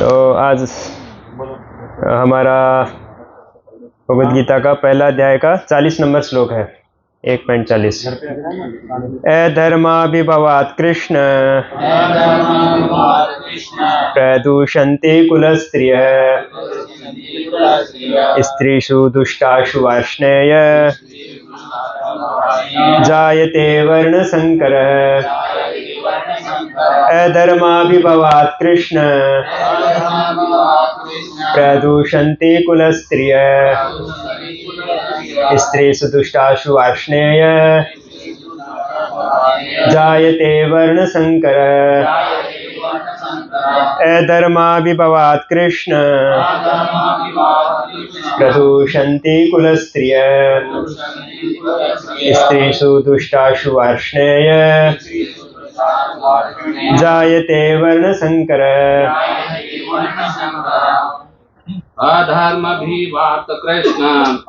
तो आज हमारा भगवद गीता का पहला अध्याय का 40 नंबर श्लोक है। 1.40 अधर्माभिभवात् कृष्ण प्रदूषन्ते कुलस्त्रियः स्त्रीषु दुष्टाशु वार्ष्णेय जायते वर्णसंकरः। अधर्माभिभवात् कृष्ण प्रदूषन्ते कुलस्त्रियः स्त्रीषु दुष्टाशु वार्ष्णेय जायते वर्णसंकरः। अधर्माभिभवात् कृष्ण प्रदूषन्ते कुलस्त्रियः स्त्रीषु दुष्टाशु वार्ष्णेय जायते वर्णसंकरः।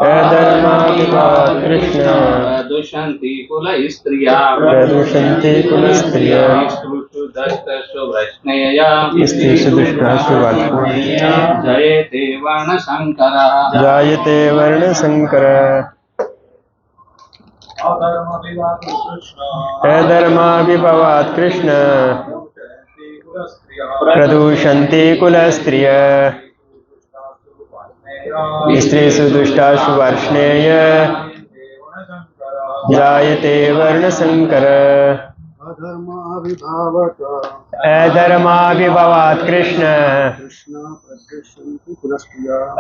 अधर्माभिभवात् कृष्ण प्रदूषन्ति कुलस्त्रियः स्त्रीषु दुष्टासु वार्ष्णेय जायते वर्णसंकरः। अधर्माभिभवात् कृष्ण प्रदूषन्ति कुलस्त्रियः स्त्रीषु दुष्टासु वार्ष्णेय जायते वर्णसंकरः। अधर्माभिभवात् कृष्ण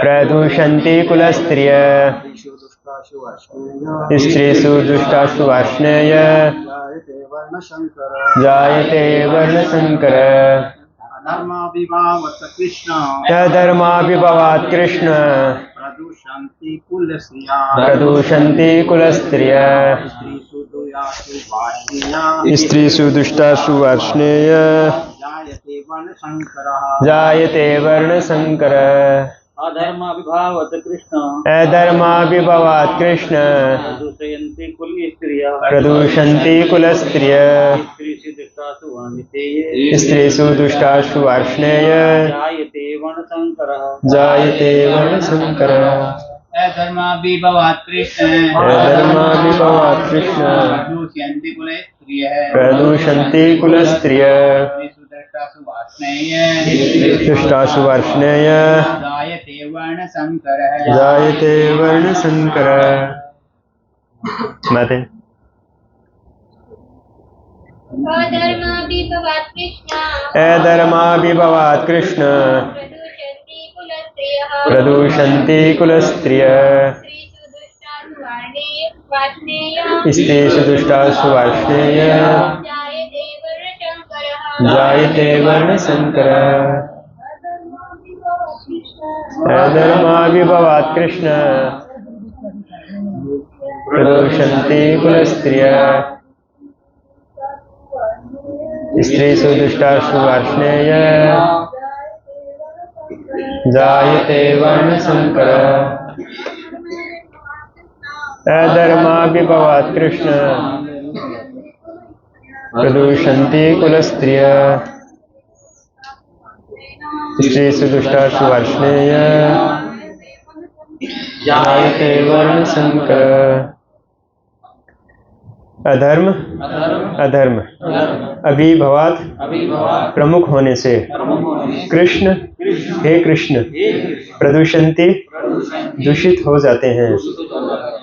प्रदूषन्ति कुलस्त्रियः स्त्रीषु दुष्टासु वार्ष्णेय जायते वर्णसंकरः। अधर्माभिभवात् कृष्ण प्रदूषन्ति कुलस्त्रियः स्त्रीषु दुष्टासु वार्ष्णेय जायते वर्णसंकरः। अधर्माभिभवात् कृष्ण प्रदूषन्ति कुलस्त्रियः स्त्रीषु दुष्टासु वार्ष्णेय जायते वर्णसंकरः। अधर्माभिभवात् कृष्ण प्रदूषन्ति कुलस्त्रियः दुष्टासु वार्ष्णेय जायते वर्णसंकरः। माते अधर्माभिभवात् कृष्ण प्रदूषन्ति कुलस्त्रियः स्त्रीषु दुष्टासु वार्ष्णेय जायते वर्णसंकरः। अधर्माभिभवात् कृष्ण प्रदूषन्ति कुलस्त्रियः स्त्रीषु दुष्टासु वार्ष्णेय जायते वर्णसंकरः। अधर्माभिभवात् कृष्ण प्रदूषन्ति कुलस्त्रियः स्त्रीषु दुष्टासु वार्ष्णेय जायते वर्णसंकरः। अधर्म अभिभवात् प्रमुख होने से कृष्ण हे कृष्ण प्रदूषन्ति दूषित हो जाते हैं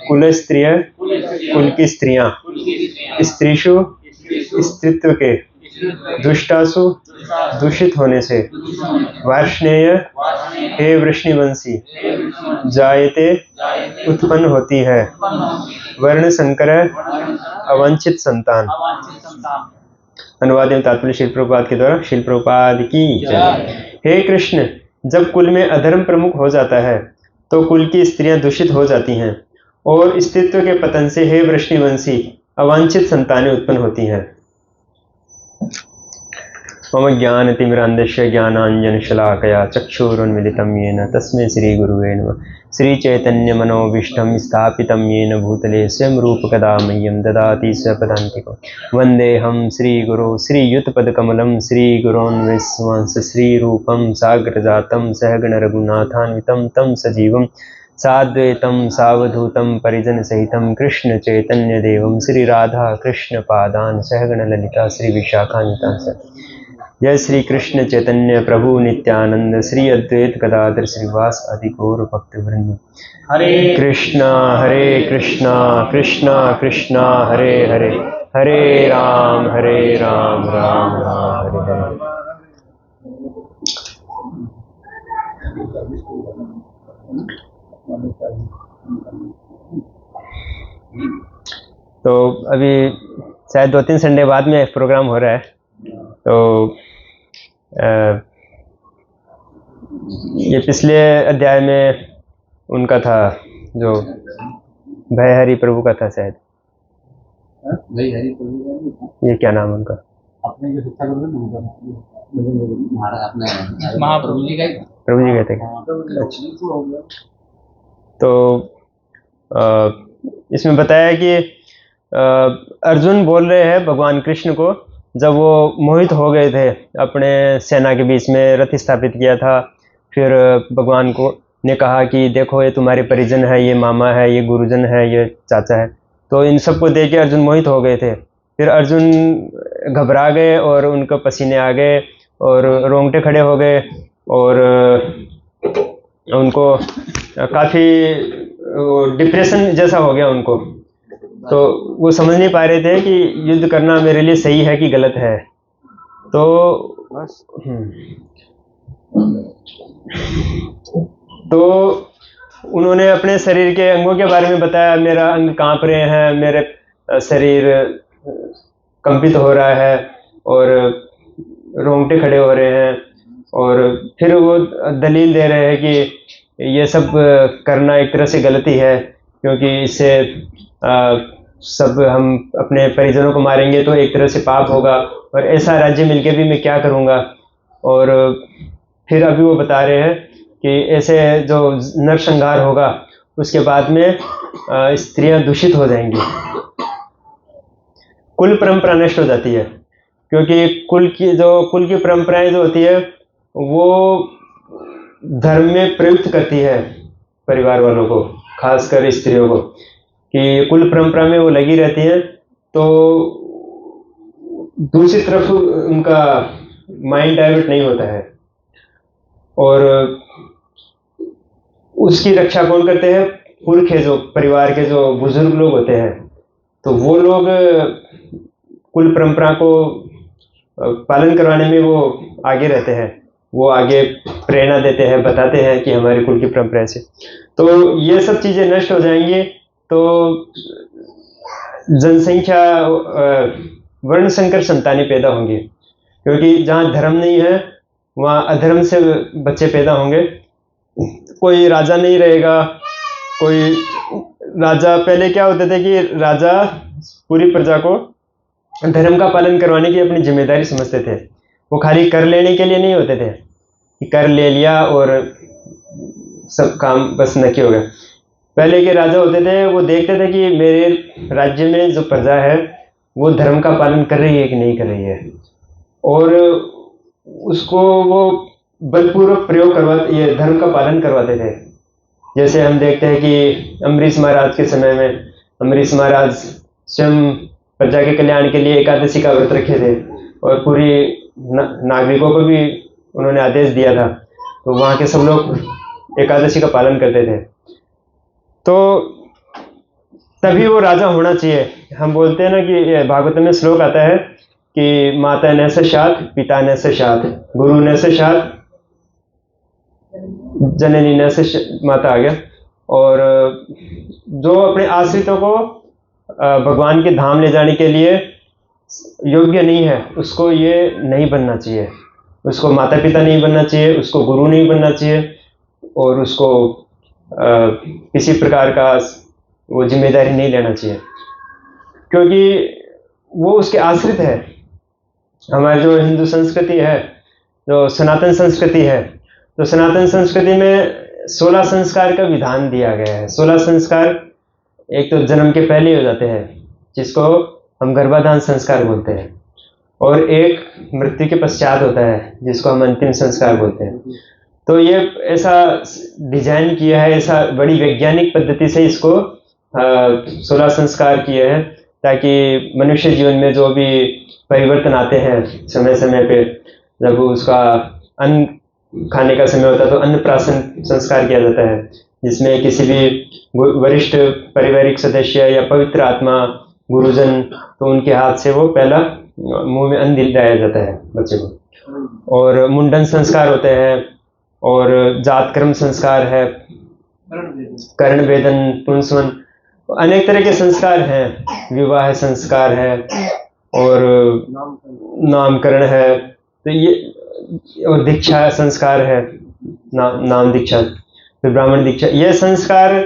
कुलस्त्रिय कुल की स्त्रियां स्त्रीषु स्त्रीत्व के दुष्टासु दूषित होने से वार्ष्णेय हे वृष्णिवंशी जायते उत्पन्न होती है वर्णसंकर अवांछित संतान। अनुवाद एवं तात्पर्य शिल प्रभुपाद के द्वारा शिल प्रभुपाद की जय। हे कृष्ण जब कुल में अधर्म प्रमुख हो जाता है तो कुल की स्त्रियां दूषित हो जाती हैं और स्त्रीत्व के पतन से हे वृष्णिवंशी अवांछित संतानें उत्पन्न होती हैं। मम ज्ञानतिमिरान्धस्य ज्ञानाञ्जनशलाकया चक्षुरुन्मिलितं येन तस्मै श्रीगुरुवे नमः। श्रीचैतन्यमनोभीष्टं स्थापितं येन भूतले स्वयं रूपकदा मह्यं ददाति स्वपदान्तिकं। वन्देऽहं श्रीगुरो श्रीयुतपदकमलं श्रीगुरोन्वैष्णवांश श्रीरूपं साग्रजातं सहगणरघुनाथान्वितं तं सजीवं साद्वैतं सावधूतं परिजनसहितं कृष्णचैतन्यदेवं श्रीराधा कृष्णपादान् सहगणललिता श्रीविशाखान्वितांश्च। जय श्री कृष्ण चैतन्य प्रभु नित्यानंद श्री अद्वैत गदाधर श्रीवास आदि गौर भक्तवृंद। हरे कृष्णा कृष्णा कृष्णा हरे हरे, हरे राम राम राम हरे हरे। तो अभी शायद 2-3 संडे बाद में प्रोग्राम हो रहा है। तो ये पिछले अध्याय में उनका था जो भयहरि प्रभु का था शायद। ये क्या नाम उनका? अपने जो शिक्षा गुरु महाप्रभु जी गए थे क्या? तो इसमें बताया कि अर्जुन बोल रहे हैं भगवान कृष्ण को, जब वो मोहित हो गए थे अपने सेना के बीच में रथ स्थापित किया था, फिर भगवान को ने कहा कि देखो ये तुम्हारे परिजन है, ये मामा है, ये गुरुजन है, ये चाचा है। तो इन सबको देख के अर्जुन मोहित हो गए थे। फिर अर्जुन घबरा गए और उनको पसीने आ गए और रोंगटे खड़े हो गए और उनको काफ़ी डिप्रेशन जैसा हो गया उनको। तो वो समझ नहीं पा रहे थे कि युद्ध करना मेरे लिए सही है कि गलत है। तो उन्होंने अपने शरीर के अंगों के बारे में बताया, मेरा अंग कांप रहे हैं, मेरे शरीर कंपित हो रहा है और रोंगटे खड़े हो रहे हैं। और फिर वो दलील दे रहे हैं कि ये सब करना एक तरह से गलती है, क्योंकि इससे सब हम अपने परिजनों को मारेंगे तो एक तरह से पाप होगा, और ऐसा राज्य मिलके भी मैं क्या करूँगा। और फिर अभी वो बता रहे हैं कि ऐसे जो नरसंहार होगा उसके बाद में स्त्रियां दूषित हो जाएंगी, कुल परंपरा नष्ट हो जाती है, क्योंकि कुल की परंपराएं जो होती है वो धर्म में प्रयुक्त करती है परिवार वालों को, खासकर स्त्रियों को, कि कुल परंपरा में वो लगी रहती है। तो दूसरी तरफ उनका माइंड डाइवर्ट नहीं होता है। और उसकी रक्षा कौन करते हैं? पुरखे, जो परिवार के जो बुजुर्ग लोग होते हैं, तो वो लोग कुल परंपरा को पालन करवाने में वो आगे रहते हैं, वो आगे प्रेरणा देते हैं, बताते हैं कि हमारे कुल की परंपरा से। तो ये सब चीज़ें नष्ट हो जाएंगी तो जनसंख्या वर्ण संकर संतानें पैदा होंगी, क्योंकि जहाँ धर्म नहीं है वहाँ अधर्म से बच्चे पैदा होंगे। कोई राजा नहीं रहेगा, कोई राजा, पहले क्या होते थे कि राजा पूरी प्रजा को धर्म का पालन करवाने की अपनी जिम्मेदारी समझते थे। वो खाली कर लेने के लिए नहीं होते थे कि कर ले लिया और सब काम बस नकी हो गया। पहले के राजा होते थे, वो देखते थे कि मेरे राज्य में जो प्रजा है वो धर्म का पालन कर रही है कि नहीं कर रही है, और उसको वो बलपूर्वक प्रयोग करवाते, ये धर्म का पालन करवाते थे। जैसे हम देखते हैं कि अम्बरीश महाराज के समय में अम्बरीश महाराज स्वयं प्रजा के कल्याण के लिए एकादशी का व्रत रखे थे, और पूरी नागरिकों को भी उन्होंने आदेश दिया था। तो वहाँ के सब लोग एकादशी का पालन करते थे। तो तभी वो राजा होना चाहिए। हम बोलते हैं ना कि भागवत में श्लोक आता है कि माता ने सशात, पिता ने सशात, गुरु ने सशात, जननी ने माता आ गया। और जो अपने आश्रितों को भगवान के धाम ले जाने के लिए योग्य नहीं है, उसको ये नहीं बनना चाहिए, उसको माता पिता नहीं बनना चाहिए, उसको गुरु नहीं बनना चाहिए, और उसको किसी प्रकार का वो जिम्मेदारी नहीं लेना चाहिए, क्योंकि वो उसके आश्रित है। हमारी जो हिंदू संस्कृति है, जो सनातन संस्कृति है, तो सनातन संस्कृति में 16 संस्कार का विधान दिया गया है। 16 संस्कार एक तो जन्म के पहले हो जाते हैं, जिसको हम गर्भाधान संस्कार बोलते हैं, और एक मृत्यु के पश्चात होता है, जिसको हम अंतिम संस्कार बोलते हैं। तो ये ऐसा डिजाइन किया है, ऐसा बड़ी वैज्ञानिक पद्धति से इसको 16 संस्कार किए हैं, ताकि मनुष्य जीवन में जो भी परिवर्तन आते हैं समय समय पे, जब उसका अन्न खाने का समय होता है तो अन्नप्राशन संस्कार किया जाता है, जिसमें किसी भी वरिष्ठ पारिवारिक सदस्य या पवित्र आत्मा गुरुजन, तो उनके हाथ से वो पहला मुंह में अन्न दिलाया जाता है बच्चे को। और मुंडन संस्कार होते हैं, और जात कर्म संस्कार है, कर्ण वेदन, पुंसवन, अनेक तरह के संस्कार हैं। विवाह संस्कार है और नामकरण है, तो ये, और दीक्षा संस्कार है, नाम दीक्षा, फिर ब्राह्मण दीक्षा। ये संस्कार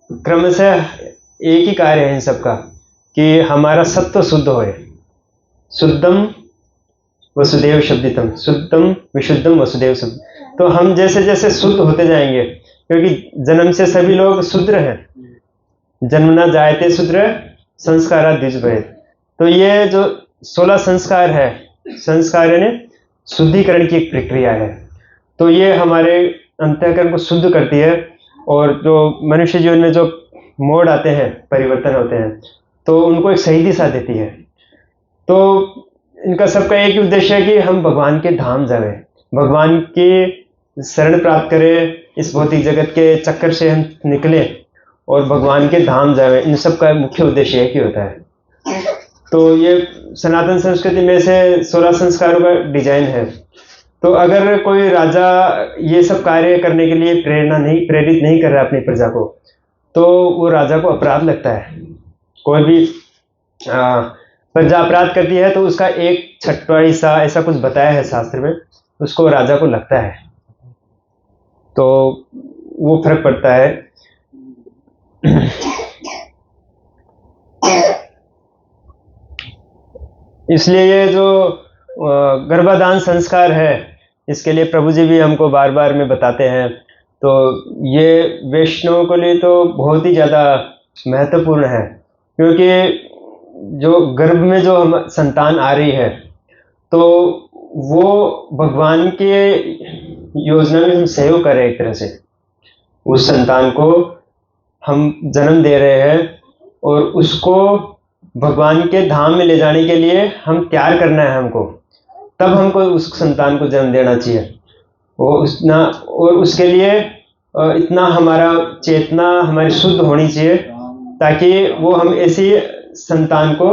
क्रमशः एक ही कार्य है इन सबका, कि हमारा सत्व शुद्ध होए। शुद्धम वसुदेव शब्दितम, शुद्धम विशुद्धम वसुदेव शुद्ध। तो हम जैसे जैसे शुद्ध होते जाएंगे, क्योंकि जन्म से सभी लोग शूद्र हैं, जन्मना जायते शूद्र संस्कारा द्विजभेद। तो ये जो 16 संस्कार है, संस्कार यानी शुद्धिकरण की एक प्रक्रिया है, तो ये हमारे अंतःकरण को शुद्ध करती है, और जो मनुष्य जीवन में जो मोड़ आते हैं, परिवर्तन होते हैं, तो उनको एक सही दिशा देती है। तो इनका सबका एक ही उद्देश्य है कि हम भगवान के धाम जाएं, भगवान की शरण प्राप्त करें, इस भौतिक जगत के चक्कर से हम निकलें और भगवान के धाम जाएं। इन सब का मुख्य उद्देश्य एक ही होता है। तो ये सनातन संस्कृति में से 16 संस्कारों का डिजाइन है। तो अगर कोई राजा ये सब कार्य करने के लिए प्रेरित नहीं कर रहा अपनी प्रजा को, तो वो राजा को अपराध लगता है। कोई भी प्रजा अपराध करती है तो उसका 1/6 हिस्सा, ऐसा कुछ बताया है शास्त्र में, उसको राजा को लगता है, तो वो फर्क पड़ता है। इसलिए ये जो गर्भाधान संस्कार है, इसके लिए प्रभु जी भी हमको बार बार में बताते हैं। तो ये वैष्णवों के लिए तो बहुत ही ज़्यादा महत्वपूर्ण है, क्योंकि जो गर्भ में जो हम संतान आ रही है, तो वो भगवान के योजना में हम सहयोग कर रहे हैं। एक तरह से उस संतान को हम जन्म दे रहे हैं, और उसको भगवान के धाम में ले जाने के लिए हम तैयार करना है हमको, तब हमको उस संतान को जन्म देना चाहिए। वो उतना, और उसके लिए इतना हमारा चेतना हमारी शुद्ध होनी चाहिए, ताकि वो हम ऐसी संतान को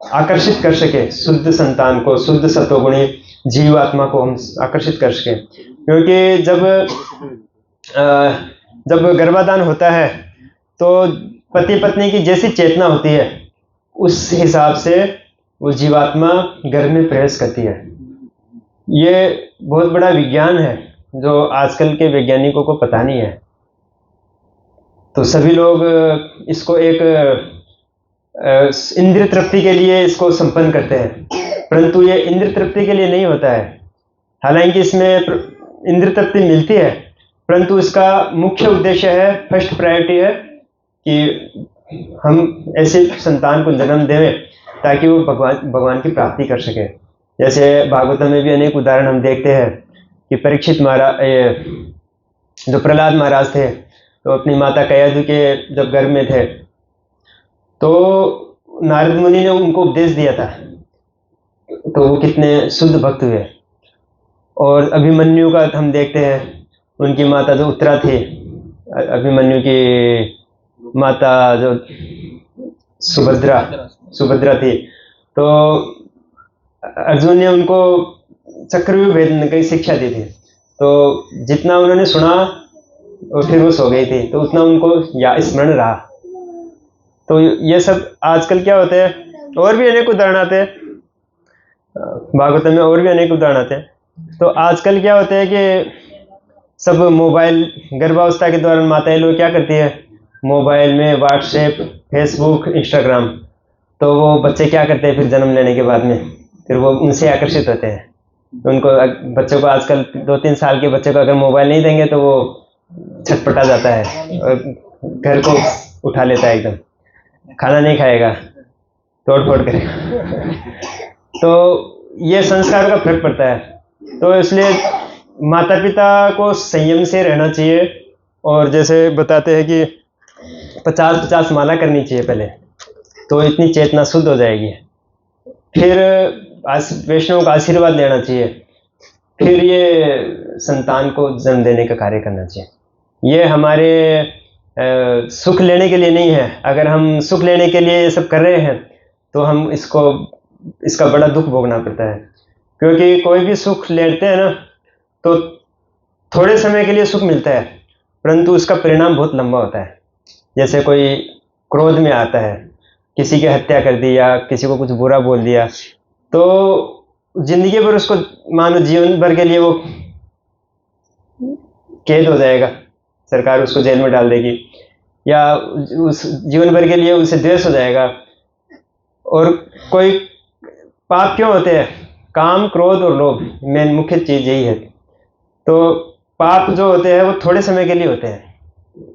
आकर्षित कर सके, शुद्ध संतान को, शुद्ध सत्वगुणी जीवात्मा को हम आकर्षित कर सके। क्योंकि जब गर्भाधान होता है, तो पति पत्नी की जैसी चेतना होती है, उस हिसाब से वो जीवात्मा गर्भ में प्रवेश करती है। ये बहुत बड़ा विज्ञान है, जो आजकल के वैज्ञानिकों को पता नहीं है। तो सभी लोग इसको एक इंद्रिय तृप्ति के लिए इसको संपन्न करते हैं, परंतु ये इंद्रिय तृप्ति के लिए नहीं होता है। हालांकि इसमें इंद्रिय तृप्ति मिलती है, परंतु इसका मुख्य उद्देश्य है, फर्स्ट प्रायोरिटी है कि हम ऐसे संतान को जन्म दें ताकि वो भगवान की प्राप्ति कर सके। जैसे भागवतम में भी अनेक उदाहरण हम देखते हैं कि परीक्षित महाराज, जो प्रहलाद महाराज थे, तो अपनी माता कयाधु के जब गर्भ में थे, तो नारद मुनि ने उनको उपदेश दिया था, तो वो कितने शुद्ध भक्त हुए। और अभिमन्यु का हम देखते हैं, उनकी माता जो उत्तरा थी, अभिमन्यु की माता जो सुभद्रा थी, तो अर्जुन ने उनको चक्रव्यूह भेदने की शिक्षा दी थी। तो जितना उन्होंने सुना और फिर वो सो गई थी, तो उतना उनको स्मरण रहा। तो ये सब आजकल क्या होते हैं, और भी अनेक उदाहरण आते हैं भागवतम में, और भी अनेक उदाहरण आते हैं। तो आजकल क्या होते हैं कि सब मोबाइल, गर्भावस्था के दौरान माताएं लोग क्या करती है, मोबाइल में व्हाट्सएप, फेसबुक, इंस्टाग्राम, तो वो बच्चे क्या करते हैं फिर जन्म लेने के बाद में, फिर वो उनसे आकर्षित होते हैं। उनको बच्चों को आजकल 2-3 साल के बच्चे को अगर मोबाइल नहीं देंगे तो वो छटपटा जाता है और घर को उठा लेता है, एकदम खाना नहीं खाएगा, तोड़ फोड़ करेगा। तो ये संस्कार का फर्क पड़ता है। तो इसलिए माता पिता को संयम से रहना चाहिए, और जैसे बताते हैं कि 50-50 माला करनी चाहिए पहले, तो इतनी चेतना शुद्ध हो जाएगी। फिर वैष्णव का आशीर्वाद लेना चाहिए, फिर ये संतान को जन्म देने का कार्य करना चाहिए। ये हमारे सुख लेने के लिए नहीं है। अगर हम सुख लेने के लिए ये सब कर रहे हैं तो हम इसका बड़ा दुख भोगना पड़ता है, क्योंकि कोई भी सुख लेते हैं ना तो थोड़े समय के लिए सुख मिलता है, परंतु उसका परिणाम बहुत लंबा होता है। जैसे कोई क्रोध में आता है, किसी की हत्या कर दी या किसी को कुछ बुरा बोल दिया, तो जिंदगी भर उसको मानो जीवन भर के लिए वो कैद हो जाएगा, सरकार उसको जेल में डाल देगी, या उस जीवन भर के लिए उसे द्वेष हो जाएगा। और कोई पाप क्यों होते हैं? काम, क्रोध और लोभ, मेन मुख्य चीज यही है। तो पाप जो होते हैं वो थोड़े समय के लिए होते हैं,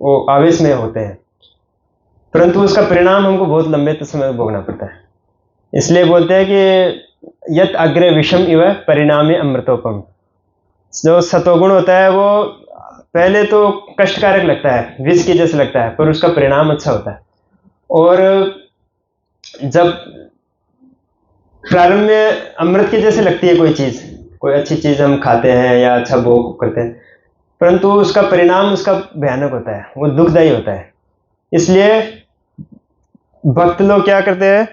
वो आवेश में होते हैं, परंतु उसका परिणाम हमको बहुत लंबे समय में भोगना पड़ता है। इसलिए बोलते हैं कि यत अग्रे विषम इव परिणामे अमृतोपम। जो सतोगुण होता है वो पहले तो कष्टकारक लगता है, विष के जैसे लगता है, पर उसका परिणाम अच्छा होता है। और जब प्रारंभ में अमृत के जैसे लगती है कोई चीज, कोई अच्छी चीज हम खाते हैं या अच्छा भोग करते हैं, परंतु उसका परिणाम उसका भयानक होता है, वो दुखदायी होता है। इसलिए भक्त लोग क्या करते हैं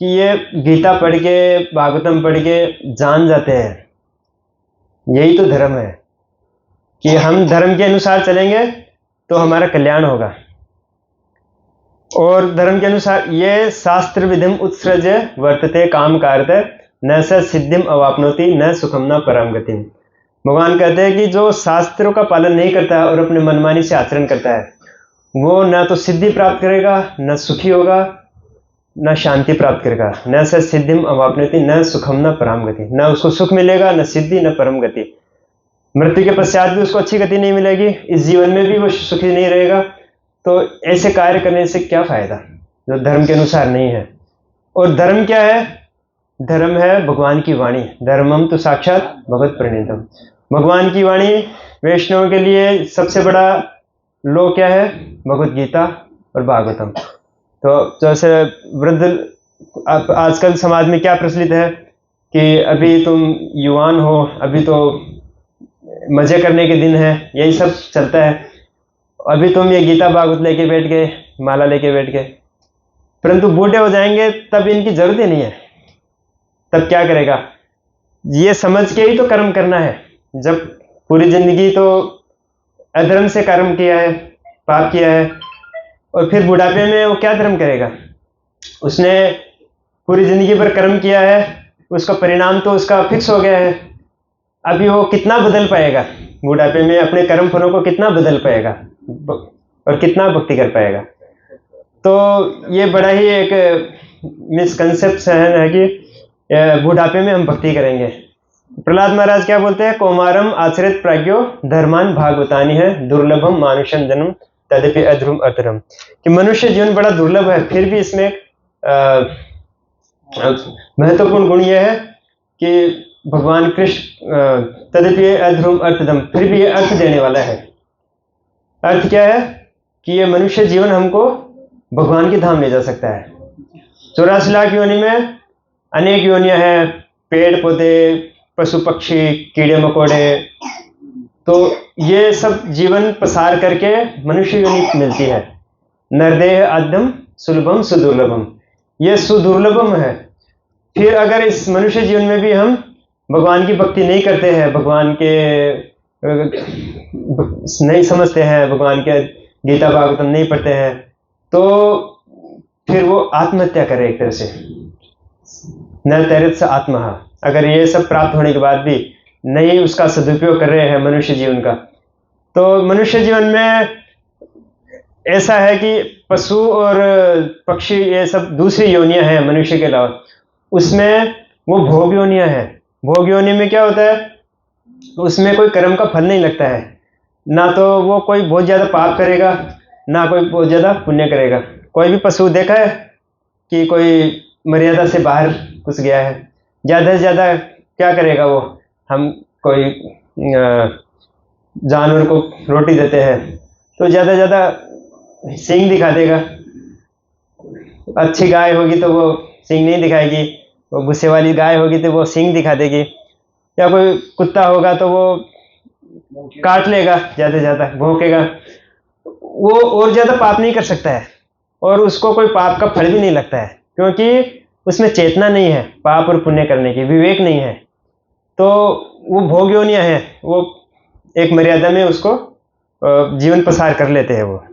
कि ये गीता पढ़ के, भागवतम पढ़ के जान जाते हैं, यही तो धर्म है कि हम धर्म के अनुसार चलेंगे तो हमारा कल्याण होगा। और धर्म के अनुसार ये शास्त्र विधिम उत्सृज वर्तते काम कारत न स सिद्धिम अवापनोति न सुखम न परम गतिम। भगवान कहते हैं कि जो शास्त्रों का पालन नहीं करता है और अपने मनमानी से आचरण करता है, वो न तो सिद्धि प्राप्त करेगा, न सुखी होगा, न शांति प्राप्त करेगा। न स सिद्धिम अवापनोति न सुखम न परम गति। न उसको सुख मिलेगा, न सिद्धि, न परम गति। मृत्यु के पश्चात भी उसको अच्छी गति नहीं मिलेगी, इस जीवन में भी वो सुखी नहीं रहेगा। तो ऐसे कार्य करने से क्या फायदा जो धर्म के अनुसार नहीं है। और धर्म क्या है? धर्म है भगवान की वाणी। धर्मम तो साक्षात भगवत प्रणीतम। भगवान की वाणी वैष्णव के लिए सबसे बड़ा लो क्या है? भगवत गीता और भागवतम। तो जैसे वृद्ध आजकल समाज में क्या प्रचलित है कि अभी तुम युवान हो, अभी तो मजे करने के दिन है, यही सब चलता है। अभी तुम ये गीता भागवत लेके बैठ गए, माला लेके बैठ गए, परंतु बूढ़े हो जाएंगे तब इनकी जरूरत ही नहीं है। तब क्या करेगा? ये समझ के ही तो कर्म करना है। जब पूरी जिंदगी तो अधर्म से कर्म किया है, पाप किया है, और फिर बुढ़ापे में वो क्या धर्म करेगा? उसने पूरी जिंदगी भर कर्म किया है, उसका परिणाम तो उसका फिक्स हो गया है। अभी वो कितना बदल पाएगा बुढ़ापे में? अपने कर्म फलों को कितना बदल पाएगा और कितना भक्ति कर पाएगा? तो ये बड़ा ही एक मिसकंसेप्शन है कि बुढ़ापे में हम भक्ति करेंगे। प्रहलाद महाराज क्या बोलते हैं? कौमारम आचरित प्राज्ञो धर्मान भागवतानी है दुर्लभम मानुषम जन्म तदपि अध्रुम अतरम। कि मनुष्य जीवन बड़ा दुर्लभ है, फिर भी इसमें महत्वपूर्ण गुण यह है कि भगवान कृष्ण तदपि अध्रुम अर्थदम, फिर भी ये अर्थ देने वाला है। अर्थ क्या है? कि ये मनुष्य जीवन हमको भगवान के धाम ले जा सकता है। 84 लाख योनि में अनेक योनियां हैं, पेड़ पौधे, पशु पक्षी, कीड़े मकोड़े, तो ये सब जीवन पसार करके मनुष्य योनि मिलती है। नरदेह आद्यम सुलभम सुदुर्लभम, ये सुदुर्लभम है। फिर अगर इस मनुष्य जीवन में भी हम भगवान की भक्ति नहीं करते हैं, भगवान के नहीं समझते हैं, भगवान के गीता भागवतम नहीं पढ़ते हैं, तो फिर वो आत्महत्या करे एक तरह से। न तैरत से आत्मा। अगर ये सब प्राप्त होने के बाद भी नहीं उसका सदुपयोग कर रहे हैं मनुष्य जीवन का, तो मनुष्य जीवन में ऐसा है कि पशु और पक्षी ये सब दूसरी योनियां हैं मनुष्य के अलावा, उसमें वो भोग योनियां है। भोग योनि में क्या होता है, उसमें कोई कर्म का फल नहीं लगता है, ना तो वो कोई बहुत ज्यादा पाप करेगा, ना कोई बहुत ज्यादा पुण्य करेगा। कोई भी पशु देखा है कि कोई मर्यादा से बाहर घुस गया है? ज्यादा से ज्यादा क्या करेगा वो? हम कोई जानवर को रोटी देते हैं तो ज्यादा से ज्यादा सींग दिखा देगा। अच्छी गाय होगी तो वो सींग नहीं दिखाएगी, वो गुस्से वाली गाय होगी तो वो सींग दिखा देगी। या कोई कुत्ता होगा तो वो काट लेगा, ज्यादा से ज्यादा भौंकेगा। वो और ज्यादा पाप नहीं कर सकता है, और उसको कोई पाप का फल भी नहीं लगता है, क्योंकि उसमें चेतना नहीं है पाप और पुण्य करने की, विवेक नहीं है। तो वो भोग योनियां है, वो एक मर्यादा में उसको जीवन पसार कर लेते हैं। वो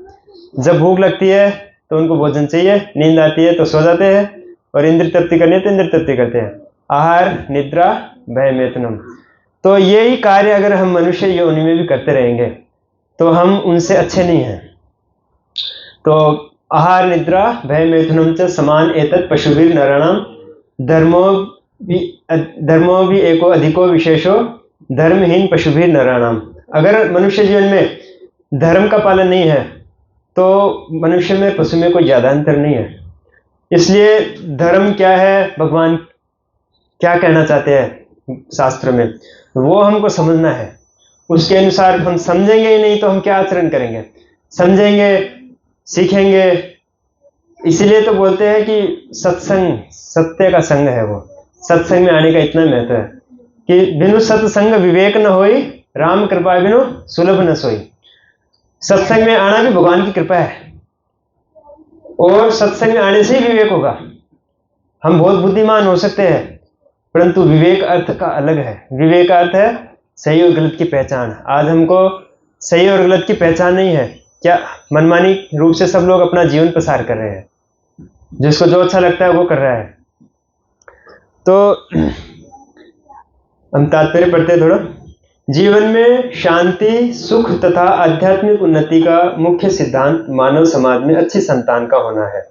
जब भूख लगती है तो उनको भोजन चाहिए, नींद आती है तो सो जाते हैं, और इंद्र तृप्ति करनी है तो इंद्र तृप्ति करते हैं। आहार, निद्रा, भय, मैथुनम। तो यही कार्य अगर हम मनुष्य योनि में भी करते रहेंगे तो हम उनसे अच्छे नहीं हैं। तो आहार, निद्रा, भय, मैथुनम च समान एतत् पशुभिर नराणाम धर्मो भी एको अधिको विशेषो धर्महीन पशुभिर नराणाम। अगर मनुष्य जीवन में धर्म का पालन नहीं है तो मनुष्य में पशु में कोई ज्यादा अंतर नहीं है। इसलिए धर्म क्या है, भगवान क्या कहना चाहते हैं शास्त्र में, वो हमको समझना है। उसके अनुसार हम समझेंगे ही नहीं तो हम क्या आचरण करेंगे? समझेंगे, सीखेंगे। इसीलिए तो बोलते हैं कि सत्संग सत्य का संग है। वो सत्संग में आने का इतना महत्व है कि बिनु सत्संग विवेक न होई, राम कृपा बिनु सुलभ न सोई। सत्संग में आना भी भगवान की कृपा है, और सत्संग में आने से ही विवेक होगा। हम बहुत बुद्धिमान हो सकते हैं, परंतु विवेक अर्थ का अलग है। विवेक का अर्थ है सही और गलत की पहचान। आज हमको सही और गलत की पहचान नहीं है। क्या मनमानी रूप से सब लोग अपना जीवन पसार कर रहे हैं, जिसको जो अच्छा लगता है वो कर रहा है। तो हम तात्पर्य पढ़ते हैं थोड़ा। जीवन में शांति, सुख तथा आध्यात्मिक उन्नति का मुख्य सिद्धांत मानव समाज में अच्छी संतान का होना है।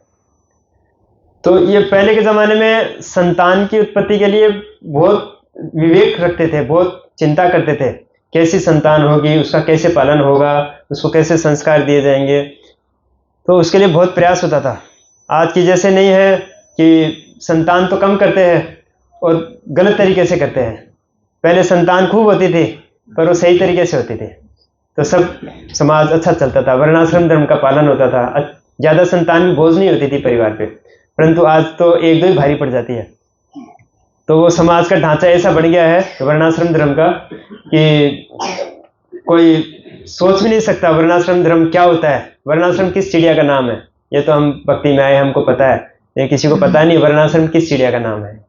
तो ये पहले के जमाने में संतान की उत्पत्ति के लिए बहुत विवेक रखते थे, बहुत चिंता करते थे, कैसी संतान होगी, उसका कैसे पालन होगा, उसको कैसे संस्कार दिए जाएंगे। तो उसके लिए बहुत प्रयास होता था। आज की जैसे नहीं है कि संतान तो कम करते हैं और गलत तरीके से करते हैं। पहले संतान खूब होती थी पर वो सही तरीके से होती थी, तो सब समाज अच्छा चलता था, वर्णाश्रम धर्म का पालन होता था, ज्यादा संतान भी बोझ नहीं होती थी परिवार पे। परंतु आज तो एक दो ही भारी पड़ जाती है। तो वो समाज का ढांचा ऐसा बन गया है वर्णाश्रम धर्म का कि कोई सोच भी नहीं सकता वर्णाश्रम धर्म क्या होता है। वर्णाश्रम किस चिड़िया का नाम है? ये तो हम भक्ति में आए, हमको पता है, लेकिन किसी को पता नहीं वर्णाश्रम किस चिड़िया का नाम है।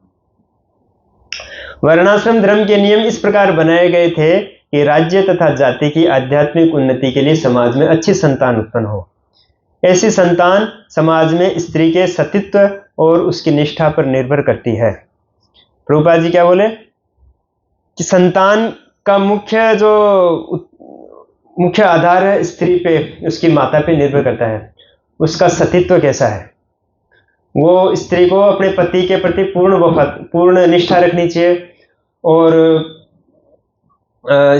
वर्णाश्रम धर्म के नियम इस प्रकार बनाए गए थे कि राज्य तथा जाति की आध्यात्मिक उन्नति के लिए समाज में अच्छी संतान उत्पन्न हो। ऐसी संतान समाज में स्त्री के सतीत्व और उसकी निष्ठा पर निर्भर करती है। प्रभुपाद जी क्या बोले कि संतान का मुख्य आधार है स्त्री पे, उसकी माता पे निर्भर करता है। उसका सतीत्व कैसा है, वो स्त्री को अपने पति के प्रति पूर्ण निष्ठा रखनी चाहिए, और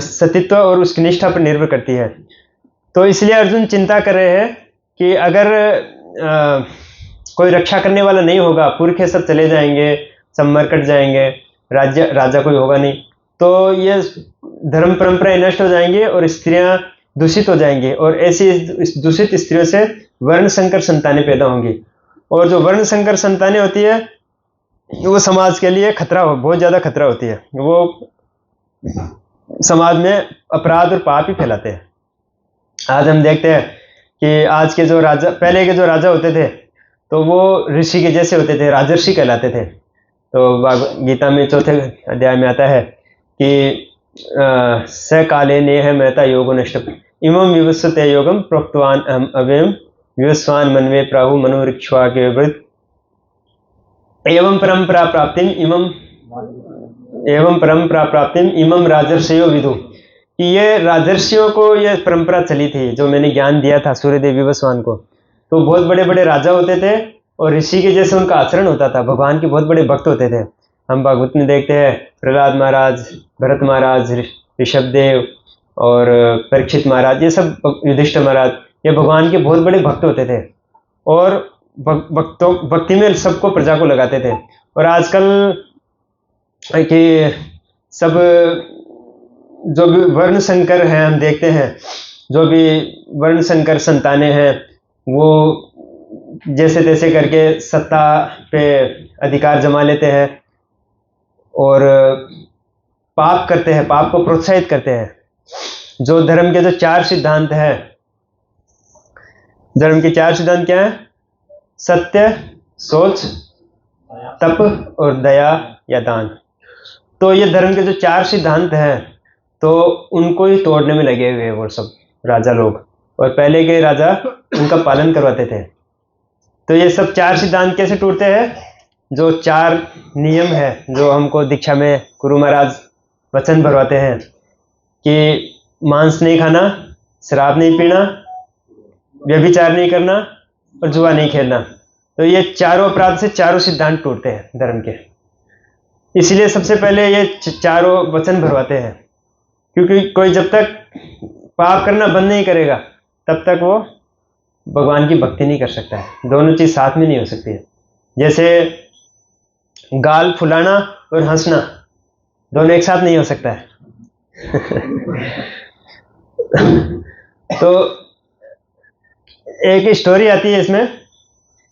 सतीत्व और उसकी निष्ठा पर निर्भर करती है। तो इसलिए अर्जुन चिंता कर रहे हैं कि अगर कोई रक्षा करने वाला नहीं होगा, पुरखे सब चले जाएंगे, सब मरकट जाएंगे, राजा कोई होगा नहीं, तो ये धर्म परंपराएं नष्ट हो जाएंगी और स्त्रियां दूषित हो जाएंगी, और ऐसी दूषित स्त्रियों से वर्ण संकर संतानें पैदा होंगी। और जो वर्ण संकर संतानें होती है वो समाज के लिए खतरा हो, बहुत ज्यादा खतरा होती है। वो समाज में अपराध और पाप ही फैलाते हैं। आज हम देखते हैं कि आज के जो राजा, पहले के जो राजा होते थे तो वो ऋषि के जैसे होते थे, राजर्षि कहलाते थे। तो गीता में 4थे अध्याय में आता है कि स काले नेह महता योगो नष्ट इमं विवस्वते योगम प्रोक्तवान अहम अव्ययम विवस्वान मनवे प्राहु मनोरिक्ष्वा के वृत एवं परंपरा प्राप्तिम इमं राजर्षयो विदु। कि ये राजर्षियों को ये परंपरा चली थी जो मैंने ज्ञान दिया था सूर्यदेव विवस्वान को। तो बहुत बड़े बड़े राजा होते थे और ऋषि के जैसे उनका आचरण होता था, भगवान के बहुत बड़े भक्त होते थे। हम भागवत में देखते हैं प्रहलाद महाराज, भरत महाराज, ऋषभदेव और परीक्षित महाराज, ये सब, युधिष्ठिर महाराज, ये भगवान के बहुत बड़े भक्त होते थे और भक्ति में सबको, प्रजा को लगाते थे। और आजकल कि सब जो भी वर्ण संकर हैं, हम देखते हैं जो भी वर्ण संकर संतानें हैं, वो जैसे तैसे करके सत्ता पे अधिकार जमा लेते हैं और पाप करते हैं, पाप को प्रोत्साहित करते हैं। जो धर्म के जो 4 सिद्धांत हैं, धर्म के 4 सिद्धांत क्या है? सत्य, सोच, तप और दया या दान। तो ये धर्म के जो 4 सिद्धांत हैं, तो उनको ही तोड़ने में लगे हुए वो सब राजा लोग, और पहले के राजा उनका पालन करवाते थे। तो ये सब 4 सिद्धांत कैसे टूटते हैं? जो 4 नियम है जो हमको दीक्षा में गुरु महाराज वचन भरवाते हैं कि मांस नहीं खाना, शराब नहीं पीना, व्यभिचार नहीं करना और जुआ नहीं खेलना। तो ये चारों अपराध से 4 सिद्धांत टूटते हैं धर्म के। इसलिए सबसे पहले ये 4 वचन भरवाते हैं, क्योंकि कोई जब तक पाप करना बंद नहीं करेगा तब तक वो भगवान की भक्ति नहीं कर सकता है। दोनों चीज साथ में नहीं हो सकती है। जैसे गाल फुलाना और हंसना दोनों एक साथ नहीं हो सकता है। तो एक स्टोरी आती है इसमें,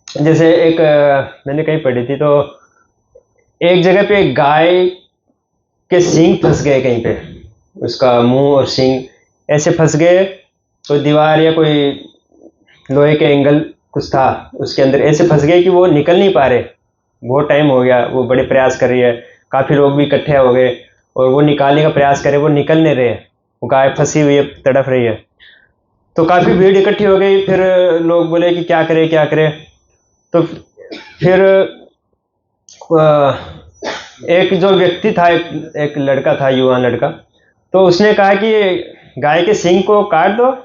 जैसे एक मैंने कहीं पढ़ी थी, तो एक जगह पे एक गाय के सींग फंस गए कहीं पे, उसका मुंह और सींग ऐसे फंस गए, कोई दीवार या कोई लोहे के एंगल कुछ था उसके अंदर, ऐसे फंस गए कि वो निकल नहीं पा रहे। बहुत टाइम हो गया, वो बड़े प्रयास कर रही है, काफ़ी लोग भी इकट्ठे हो गए और वो निकालने का प्रयास करे, वो निकल नहीं रहे, वो गाय फंसी हुई है, तड़फ रही है। तो काफ़ी भीड़ इकट्ठी हो गई। फिर लोग बोले कि क्या करें क्या करें। तो फिर एक जो व्यक्ति था, एक लड़का था, युवा लड़का, तो उसने कहा कि गाय के सींग को काट दो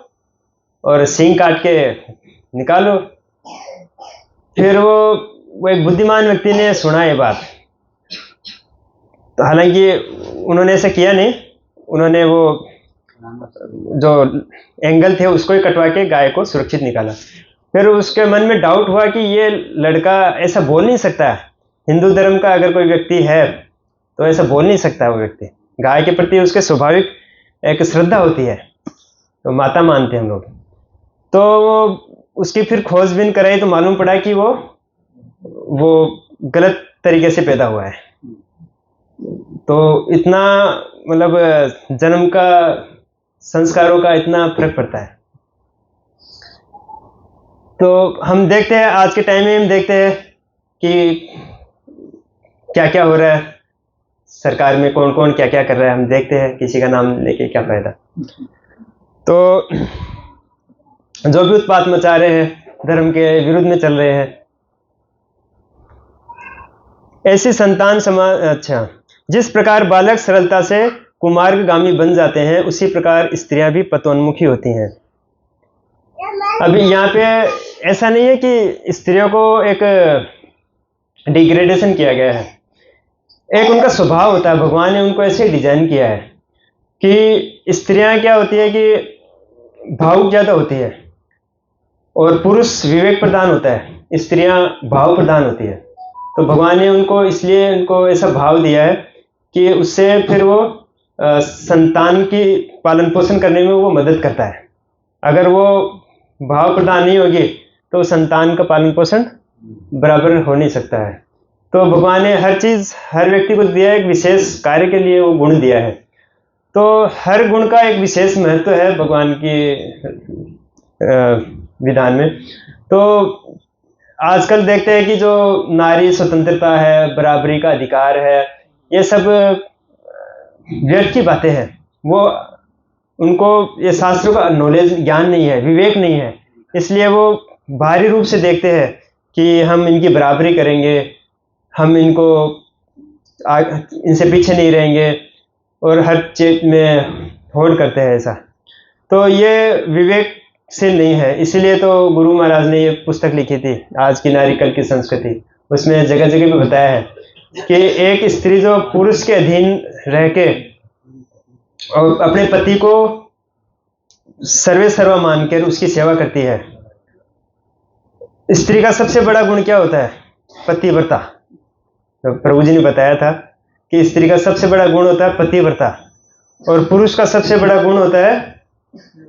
और सींग काट के निकालो। फिर वो एक बुद्धिमान व्यक्ति ने सुना ये बात, तो हालांकि उन्होंने ऐसा किया नहीं, उन्होंने वो जो एंगल थे उसको ही कटवा के गाय को सुरक्षित निकाला। फिर उसके मन में डाउट हुआ कि ये लड़का ऐसा बोल नहीं सकता, हिंदू धर्म का अगर कोई व्यक्ति है तो ऐसा बोल नहीं सकता। वो व्यक्ति, गाय के प्रति उसके स्वाभाविक एक श्रद्धा होती है, तो माता मानते हैं हम लोग। तो वो उसकी फिर खोजबीन कराई तो मालूम पड़ा कि वो गलत तरीके से पैदा हुआ है। तो इतना मतलब जन्म का संस्कारों का इतना फर्क पड़ता है। तो हम देखते हैं आज के टाइम में, हम देखते हैं कि क्या क्या हो रहा है सरकार में, कौन कौन क्या क्या कर रहा है, हम देखते हैं। किसी का नाम लेके क्या फायदा। तो जो भी उत्पात मचा रहे हैं, धर्म के विरुद्ध में चल रहे हैं, ऐसी संतान समाज। अच्छा, जिस प्रकार बालक सरलता से कुमार्गामी बन जाते हैं, उसी प्रकार स्त्रियां भी पतोन्मुखी होती हैं। अभी यहाँ पे ऐसा नहीं है कि स्त्रियों को एक डिग्रेडेशन किया गया है, एक उनका स्वभाव होता है, भगवान ने उनको ऐसे डिजाइन किया है कि स्त्रियां क्या होती है कि भावुक ज्यादा होती है और पुरुष विवेक प्रधान होता है, स्त्रियां भाव प्रधान होती है। तो भगवान ने उनको इसलिए उनको ऐसा भाव दिया है कि उससे फिर वो संतान की पालन पोषण करने में वो मदद करता है। अगर वो भाव प्रधान नहीं होगी तो संतान का पालन पोषण बराबर हो नहीं सकता है। तो भगवान ने हर चीज हर व्यक्ति को दिया है, एक विशेष कार्य के लिए वो गुण दिया है। तो हर गुण का एक विशेष महत्व है भगवान की विधान में। तो आजकल देखते हैं कि जो नारी स्वतंत्रता है, बराबरी का अधिकार है, ये सब व्यर्थ की बातें हैं। वो उनको ये शास्त्रों का नॉलेज, ज्ञान नहीं है, विवेक नहीं है, इसलिए वो बाहरी रूप से देखते हैं कि हम इनकी बराबरी करेंगे, हम इनको इनसे पीछे नहीं रहेंगे और हर चीज में होड़ करते हैं ऐसा। तो ये विवेक से नहीं है। इसीलिए तो गुरु महाराज ने ये पुस्तक लिखी थी, आज की नारी कल की संस्कृति। उसमें जगह जगह पे बताया है कि एक स्त्री जो पुरुष के अधीन रह के और अपने पति को सर्वे सर्वा मानकर उसकी सेवा करती है। स्त्री का सबसे बड़ा गुण क्या होता है? पतिव्रता। तो प्रभु जी ने बताया था कि स्त्री का सबसे बड़ा गुण होता है पतिव्रता और पुरुष का सबसे बड़ा गुण होता है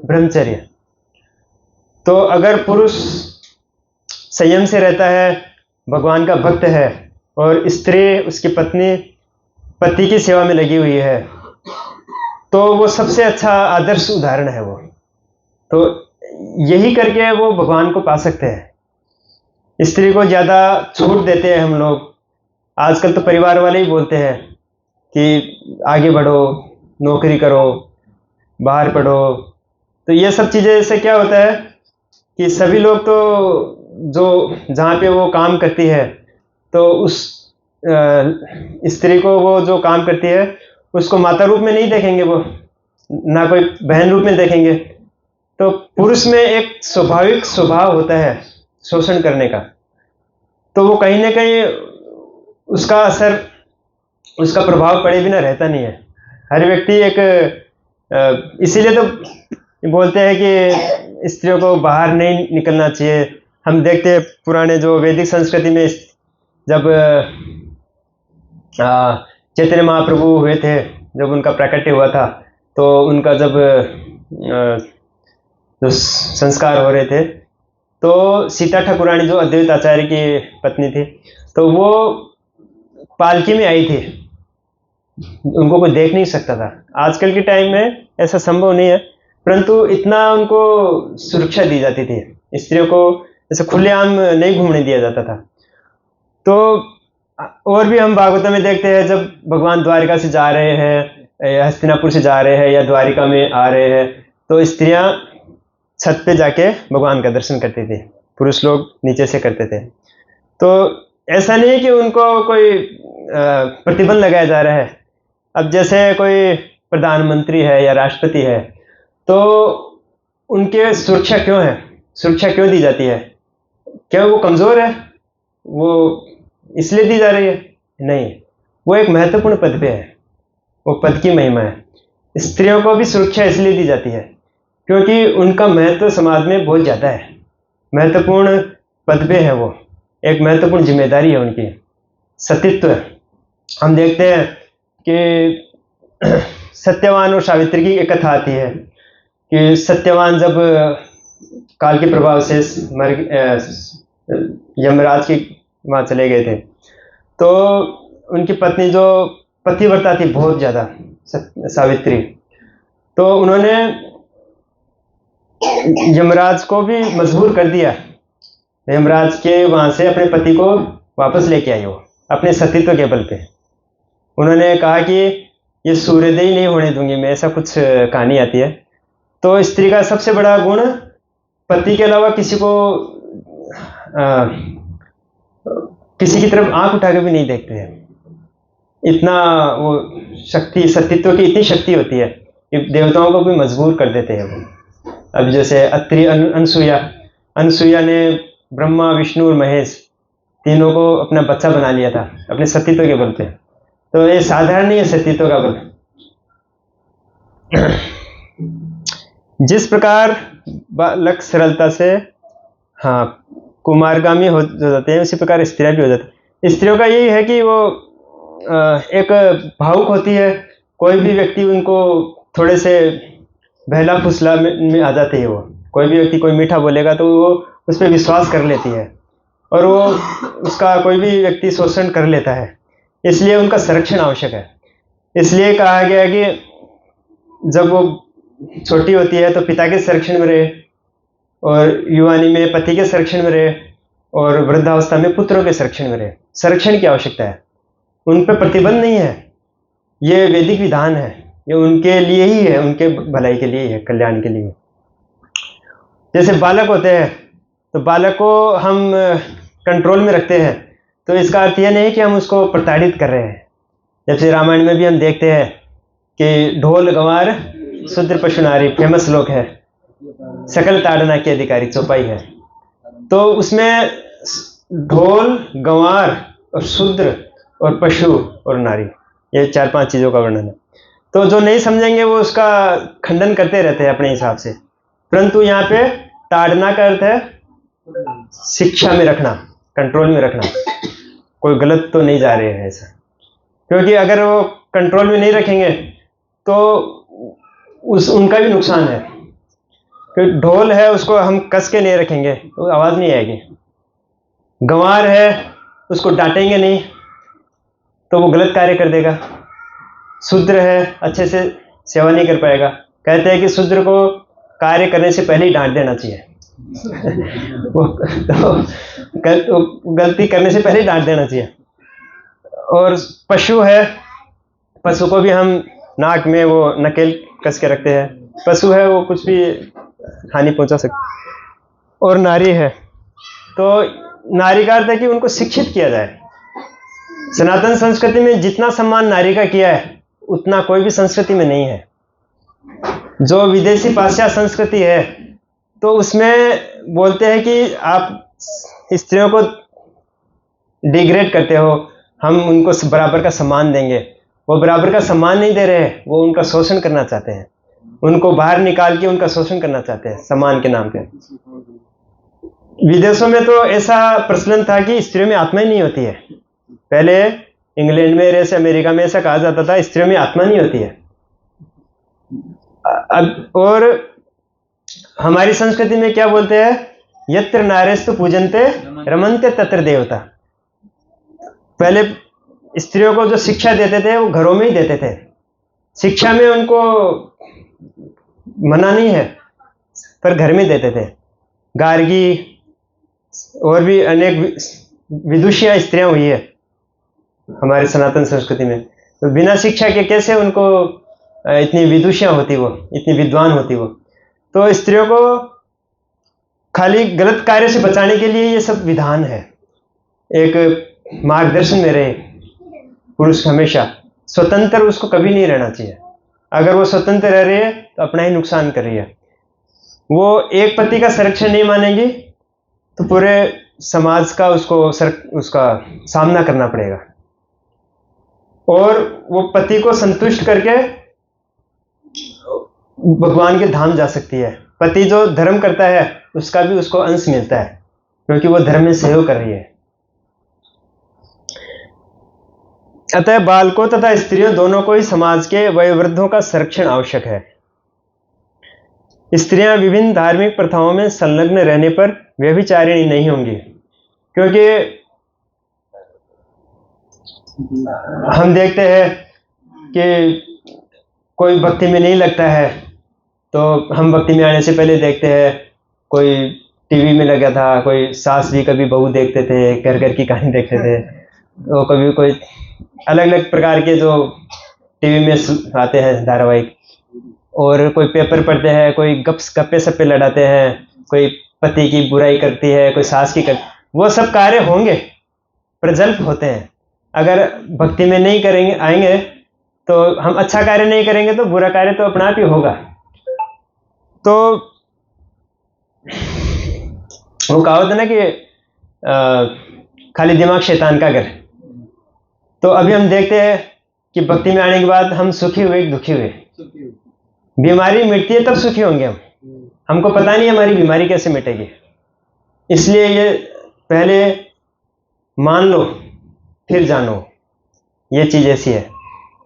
ब्रह्मचर्य। तो अगर पुरुष संयम से रहता है, भगवान का भक्त है और स्त्री उसकी पत्नी पति की सेवा में लगी हुई है, तो वो सबसे अच्छा आदर्श उदाहरण है वो। तो यही करके वो भगवान को पा सकते हैं। स्त्री को ज़्यादा छूट देते हैं हम लोग। आजकल तो परिवार वाले ही बोलते हैं कि आगे बढ़ो, नौकरी करो, बाहर पढ़ो। तो ये सब चीज़ें से क्या होता है कि सभी लोग तो जो जहाँ पे वो काम करती है तो उस स्त्री को वो जो काम करती है उसको माता रूप में नहीं देखेंगे, वो ना कोई बहन रूप में देखेंगे। तो पुरुष में एक स्वाभाविक स्वभाव होता है शोषण करने का, तो वो कहीं ना कहीं उसका असर, उसका प्रभाव पड़े बिना रहता नहीं है। हर व्यक्ति एक इसीलिए तो बोलते हैं कि स्त्रियों को बाहर नहीं निकलना चाहिए। हम देखते हैं पुराने जो वैदिक संस्कृति में जब चैतन्य महाप्रभु हुए थे, जब उनका प्राकट्य हुआ था, तो उनका जब जो संस्कार हो रहे थे, तो सीता ठाकुरानी जो अद्वैत आचार्य की पत्नी थी, तो वो पालकी में आई थी, उनको कोई देख नहीं सकता था। आजकल के टाइम में ऐसा संभव नहीं है, परंतु इतना उनको सुरक्षा दी जाती थी। स्त्रियों को ऐसे खुलेआम नहीं घूमने दिया जाता था। तो और भी हम भागवत में देखते हैं, जब भगवान द्वारिका से जा रहे हैं, हस्तिनापुर से जा रहे हैं या द्वारिका में आ रहे हैं, तो स्त्रियां छत पे जाके भगवान का दर्शन करती थी, पुरुष लोग नीचे से करते थे। तो ऐसा नहीं है कि उनको कोई प्रतिबंध लगाया जा रहा है। अब जैसे कोई प्रधानमंत्री है या राष्ट्रपति है, तो उनके सुरक्षा क्यों है, सुरक्षा क्यों दी जाती है? क्या वो कमज़ोर है, वो इसलिए दी जा रही है? नहीं, वो एक महत्वपूर्ण पद पे है, वो पद की महिमा है। स्त्रियों को भी सुरक्षा इसलिए दी जाती है क्योंकि उनका महत्व समाज में बहुत ज़्यादा है, महत्वपूर्ण पद पे है, वो एक महत्वपूर्ण जिम्मेदारी है उनकी, सतीत्व है। हम देखते हैं कि सत्यवान और सावित्री की एक कथा आती है कि सत्यवान जब काल के प्रभाव से यमराज के वहाँ चले गए थे, तो उनकी पत्नी जो पतिव्रता थी बहुत ज़्यादा, सावित्री, तो उन्होंने यमराज को भी मजबूर कर दिया, यमराज के वहाँ से अपने पति को वापस लेके आई। वो अपने सतीत्व के बल पे उन्होंने कहा कि ये सूर्योदय नहीं होने दूंगी मैं, ऐसा कुछ कहानी आती है। तो स्त्री का सबसे बड़ा गुण पति के अलावा किसी को किसी की तरफ आंख उठा के भी नहीं देखते हैं। इतना वो शक्ति, सतीत्व की इतनी शक्ति होती है कि देवताओं को भी मजबूर कर देते हैं वो। अब जैसे अत्रि अनसुईया ने ब्रह्मा, विष्णु और महेश तीनों को अपना बच्चा बना लिया था अपने सतीत्व के बल पे। तो ये साधारण नहीं है सतीत्व का बल। जिस प्रकार बालक सरलता से कुमारगामी हो जाते हैं, उसी प्रकार स्त्रियां भी हो जाती हैं। स्त्रियों का यही है कि वो एक भावुक होती है, कोई भी व्यक्ति उनको थोड़े से बहला फुसला में आ जाती है। वो कोई भी व्यक्ति कोई मीठा बोलेगा तो वो उस पर विश्वास कर लेती है और वो उसका कोई भी व्यक्ति शोषण कर लेता है। इसलिए उनका संरक्षण आवश्यक है। इसलिए कहा गया है कि जब वो छोटी होती है तो पिता के संरक्षण में रहे, और युवानी में पति के संरक्षण में रहे, और वृद्धावस्था में पुत्रों के संरक्षण में रहे। संरक्षण की आवश्यकता है, उन पर प्रतिबंध नहीं है। ये वैदिक विधान है, ये उनके लिए ही है, उनके भलाई के लिए ही है, कल्याण के लिए। जैसे बालक होते हैं तो बालक को हम कंट्रोल में रखते हैं, तो इसका अर्थ यह नहीं कि हम उसको प्रताड़ित कर रहे हैं। जैसे रामायण में भी हम देखते हैं कि ढोल गंवार शूद्र पशु नारी, फेमस श्लोक है, सकल ताड़ना के अधिकारी चौपाई है। तो उसमें ढोल, गंवार और शूद्र और पशु और नारी, ये 4-5 चीज़ों का वर्णन है। तो जो नहीं समझेंगे वो उसका खंडन करते रहते हैं अपने हिसाब से, परंतु यहाँ पे ताड़ना का अर्थ है शिक्षा में रखना, कंट्रोल में रखना, कोई गलत तो नहीं जा रहे हैं ऐसा। क्योंकि अगर वो कंट्रोल में नहीं रखेंगे तो उनका भी नुकसान है। क्योंकि ढोल है उसको हम कस के नहीं रखेंगे तो आवाज़ नहीं आएगी, गंवार है उसको डांटेंगे नहीं तो वो गलत कार्य कर देगा, शूद्र है अच्छे से सेवा नहीं कर पाएगा। कहते हैं कि शूद्र को कार्य करने से पहले ही डांट देना चाहिए वो गलती करने से पहले ही डांट देना चाहिए। और पशु है, पशु को भी हम नाक में वो नकेल कस के रखते हैं, पशु है वो कुछ भी हानि पहुंचा सकते। और नारी है तो नारी का अर्थ है कि उनको शिक्षित किया जाए। सनातन संस्कृति में जितना सम्मान नारी का किया है उतना कोई भी संस्कृति में नहीं है। जो विदेशी पाश्चात्य संस्कृति है तो उसमें बोलते हैं कि आप स्त्रियों को डिग्रेड करते हो, हम उनको बराबर का सम्मान देंगे। वो बराबर का सम्मान नहीं दे रहे, वो उनका शोषण करना चाहते हैं, उनको बाहर निकाल के उनका शोषण करना चाहते हैं सम्मान के नाम पे। विदेशों में तो ऐसा प्रचलन था कि स्त्रियों में आत्मा ही नहीं होती है। पहले इंग्लैंड में, जैसे अमेरिका में ऐसा कहा जाता था स्त्रियों में आत्मा नहीं होती है। और हमारी संस्कृति में क्या बोलते हैं, यत्र नारेस्तु पूजन्ते रमन्ते तत्र देवता। पहले स्त्रियों को जो शिक्षा देते थे वो घरों में ही देते थे, शिक्षा में उनको मना नहीं है पर घर में देते थे। गार्गी और भी अनेक विदुषियां स्त्रियां हुई है हमारे सनातन संस्कृति में। तो बिना शिक्षा के कैसे उनको इतनी विदुषियां होती, वो इतनी विद्वान होती वो। तो स्त्रियों को खाली गलत कार्य से बचाने के लिए ये सब विधान है, एक मार्गदर्शन में रहे। पुरुष हमेशा स्वतंत्र, उसको कभी नहीं रहना चाहिए। अगर वो स्वतंत्र रह रही है तो अपना ही नुकसान कर रही है। वो एक पति का संरक्षण नहीं मानेगी तो पूरे समाज का उसका सामना करना पड़ेगा। और वो पति को संतुष्ट करके भगवान के धाम जा सकती है। पति जो धर्म करता है उसका भी उसको अंश मिलता है क्योंकि वो धर्म में सहयोग कर रही है। अतः बालकों तथा स्त्रियों दोनों को ही समाज के वयोवृद्धों का संरक्षण आवश्यक है। स्त्रियां विभिन्न धार्मिक प्रथाओं में संलग्न रहने पर व्यभिचारिणी नहीं होंगी, क्योंकि हम देखते हैं कि कोई भक्ति में नहीं लगता है तो हम भक्ति में आने से पहले देखते हैं कोई टीवी में लगा था, कोई सास भी कभी बहू देखते थे, घर घर की कहानी देखते थे, तो कभी कोई अलग अलग प्रकार के जो टीवी में आते हैं धारावाहिक, और कोई पेपर पढ़ते हैं, कोई गप्पे सप्पे लड़ाते हैं, कोई पति की बुराई करती है, कोई सास की वो सब कार्य होंगे, प्रजल्प होते हैं। अगर भक्ति में नहीं करेंगे आएंगे तो हम अच्छा कार्य नहीं करेंगे तो बुरा कार्य तो अपना आप ही होगा। तो वो कहावत है ना कि खाली दिमाग शैतान का घर। तो अभी हम देखते हैं कि भक्ति में आने के बाद हम सुखी हुए दुखी हुए। बीमारी मिटती है तब सुखी होंगे हम, हमको पता नहीं हमारी बीमारी कैसे मिटेगी। इसलिए ये पहले मान लो फिर जानो, ये चीज ऐसी है।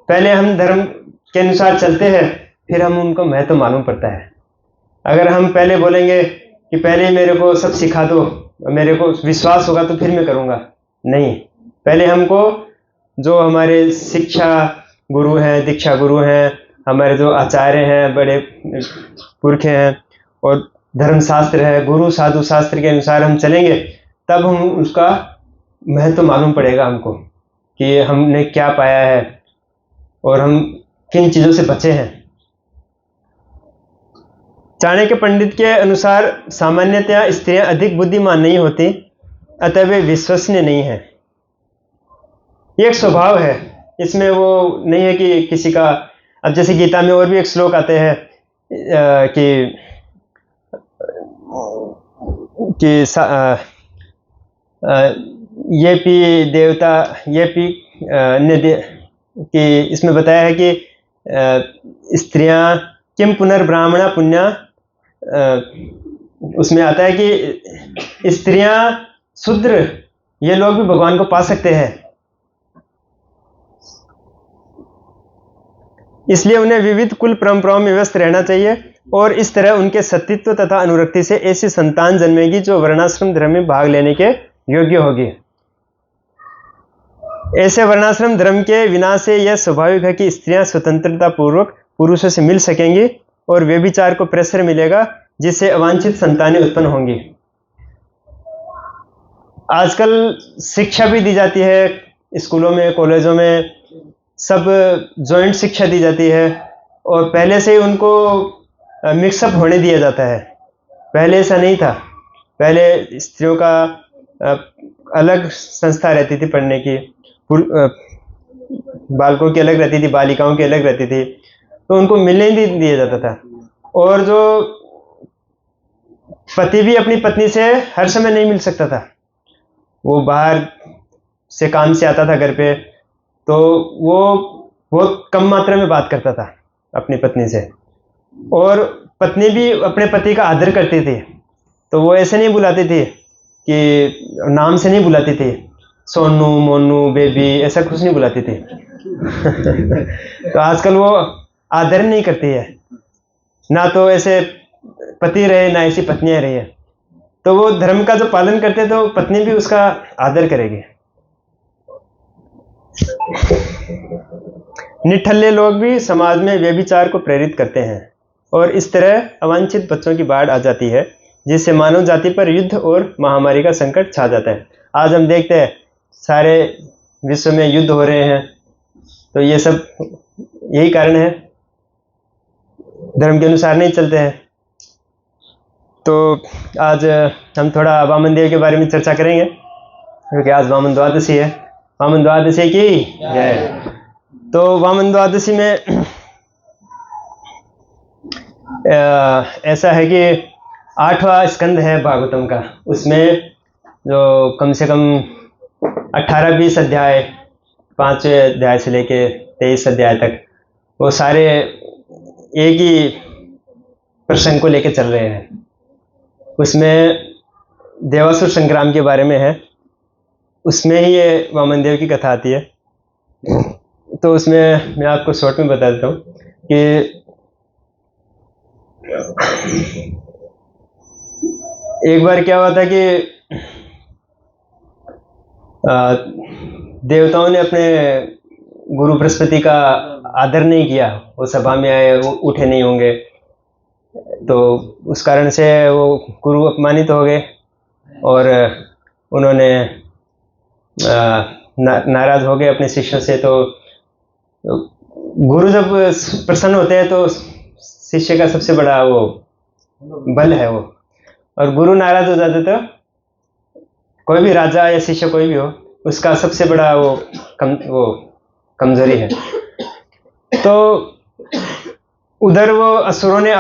पहले हम धर्म के अनुसार चलते हैं फिर हम उनको महत्व मालूम पड़ता है। अगर हम पहले बोलेंगे कि पहले मेरे को सब सिखा दो, मेरे को विश्वास होगा तो फिर मैं करूँगा, नहीं, पहले हमको जो हमारे शिक्षा गुरु हैं, दीक्षा गुरु हैं, हमारे जो आचार्य हैं, बड़े पुरखे हैं, और धर्मशास्त्र है, गुरु साधु शास्त्र के अनुसार हम चलेंगे तब हम उसका महत्व मालूम पड़ेगा हमको कि हमने क्या पाया है और हम किन चीज़ों से बचे हैं। चाणक्य पंडित के अनुसार सामान्यतया स्त्रियां अधिक बुद्धिमान नहीं होती, अतः वे विश्वसनीय नहीं है। ये एक स्वभाव है, इसमें वो नहीं है कि किसी का। अब जैसे गीता में और भी एक श्लोक आते हैं कि ये पी देवता, ये पी कि इसमें बताया है कि स्त्रियां किम पुनर्ब्राह्मणा पुण्या, उसमें आता है कि स्त्रियां शूद्र ये लोग भी भगवान को पा सकते हैं, इसलिए उन्हें विविध कुल परंपराओं में व्यस्त रहना चाहिए और इस तरह उनके सतीत्व तथा अनुरक्ति से ऐसी संतान जन्मेगी जो वर्णाश्रम धर्म में भाग लेने के योग्य होगी। ऐसे वर्णाश्रम धर्म के विनाश से यह स्वाभाविक है कि स्त्रियां स्वतंत्रता पूर्वक पुरुषों से मिल सकेंगी और व्यभिचार को प्रेशर मिलेगा जिससे अवांछित संतानें उत्पन्न होंगी। आजकल शिक्षा भी दी जाती है स्कूलों में, कॉलेजों में, सब जॉइंट शिक्षा दी जाती है और पहले से ही उनको मिक्सअप होने दिया जाता है। पहले ऐसा नहीं था, पहले स्त्रियों का अलग संस्था रहती थी पढ़ने की, बालकों की अलग रहती थी, बालिकाओं की अलग रहती थी, तो उनको मिलने नहीं दिया जाता था। और जो पति भी अपनी पत्नी से हर समय नहीं मिल सकता था, वो बाहर से काम से आता था घर पे, तो वो बहुत कम मात्रा में बात करता था अपनी पत्नी से, और पत्नी भी अपने पति का आदर करती थी, तो वो ऐसे नहीं बुलाती थी कि नाम से नहीं बुलाती थी, सोनू मोनू बेबी ऐसा कुछ नहीं बुलाती थी। तो आजकल वो आदर नहीं करती है, ना तो ऐसे पति रहे ना ऐसी पत्नियां रही है, तो वो धर्म का जो पालन करते तो पत्नी भी उसका आदर करेगी। निठल्ले लोग भी समाज में व्यभिचार को प्रेरित करते हैं और इस तरह अवांछित बच्चों की बाढ़ आ जाती है जिससे मानव जाति पर युद्ध और महामारी का संकट छा जाता है। आज हम देखते हैं सारे विश्व में युद्ध हो रहे हैं, तो ये सब यही कारण है, धर्म के अनुसार नहीं चलते हैं। तो आज हम थोड़ा वामन देव के बारे में चर्चा करेंगे क्योंकि आज वामन द्वादशी है। वामन द्वादशी की जय। तो वामन द्वादशी में ऐसा है कि 8वां स्कंद है भागवतम का, उसमें जो कम से कम 18-20 अध्याय, 5वें अध्याय से लेके 23 अध्याय तक, वो सारे एक ही प्रसंग को लेके चल रहे हैं। उसमें देवासुर संग्राम के बारे में है, उसमें ही ये वामन देव की कथा आती है। तो उसमें मैं आपको शॉर्ट में बता देता हूँ कि एक बार क्या हुआ था कि देवताओं ने अपने गुरु बृहस्पति का आदर नहीं किया, वो सभा में आए, वो उठे नहीं होंगे, तो उस कारण से वो गुरु अपमानित हो गए और उन्होंने नाराज हो गए अपने शिष्यों से। तो गुरु जब प्रसन्न होते हैं तो शिष्य का सबसे बड़ा वो बल है वो, और गुरु नाराज हो जाते तो कोई भी राजा या शिष्य कोई भी हो, उसका सबसे बड़ा वो कमजोरी है। तो उधर वो असुरों ने,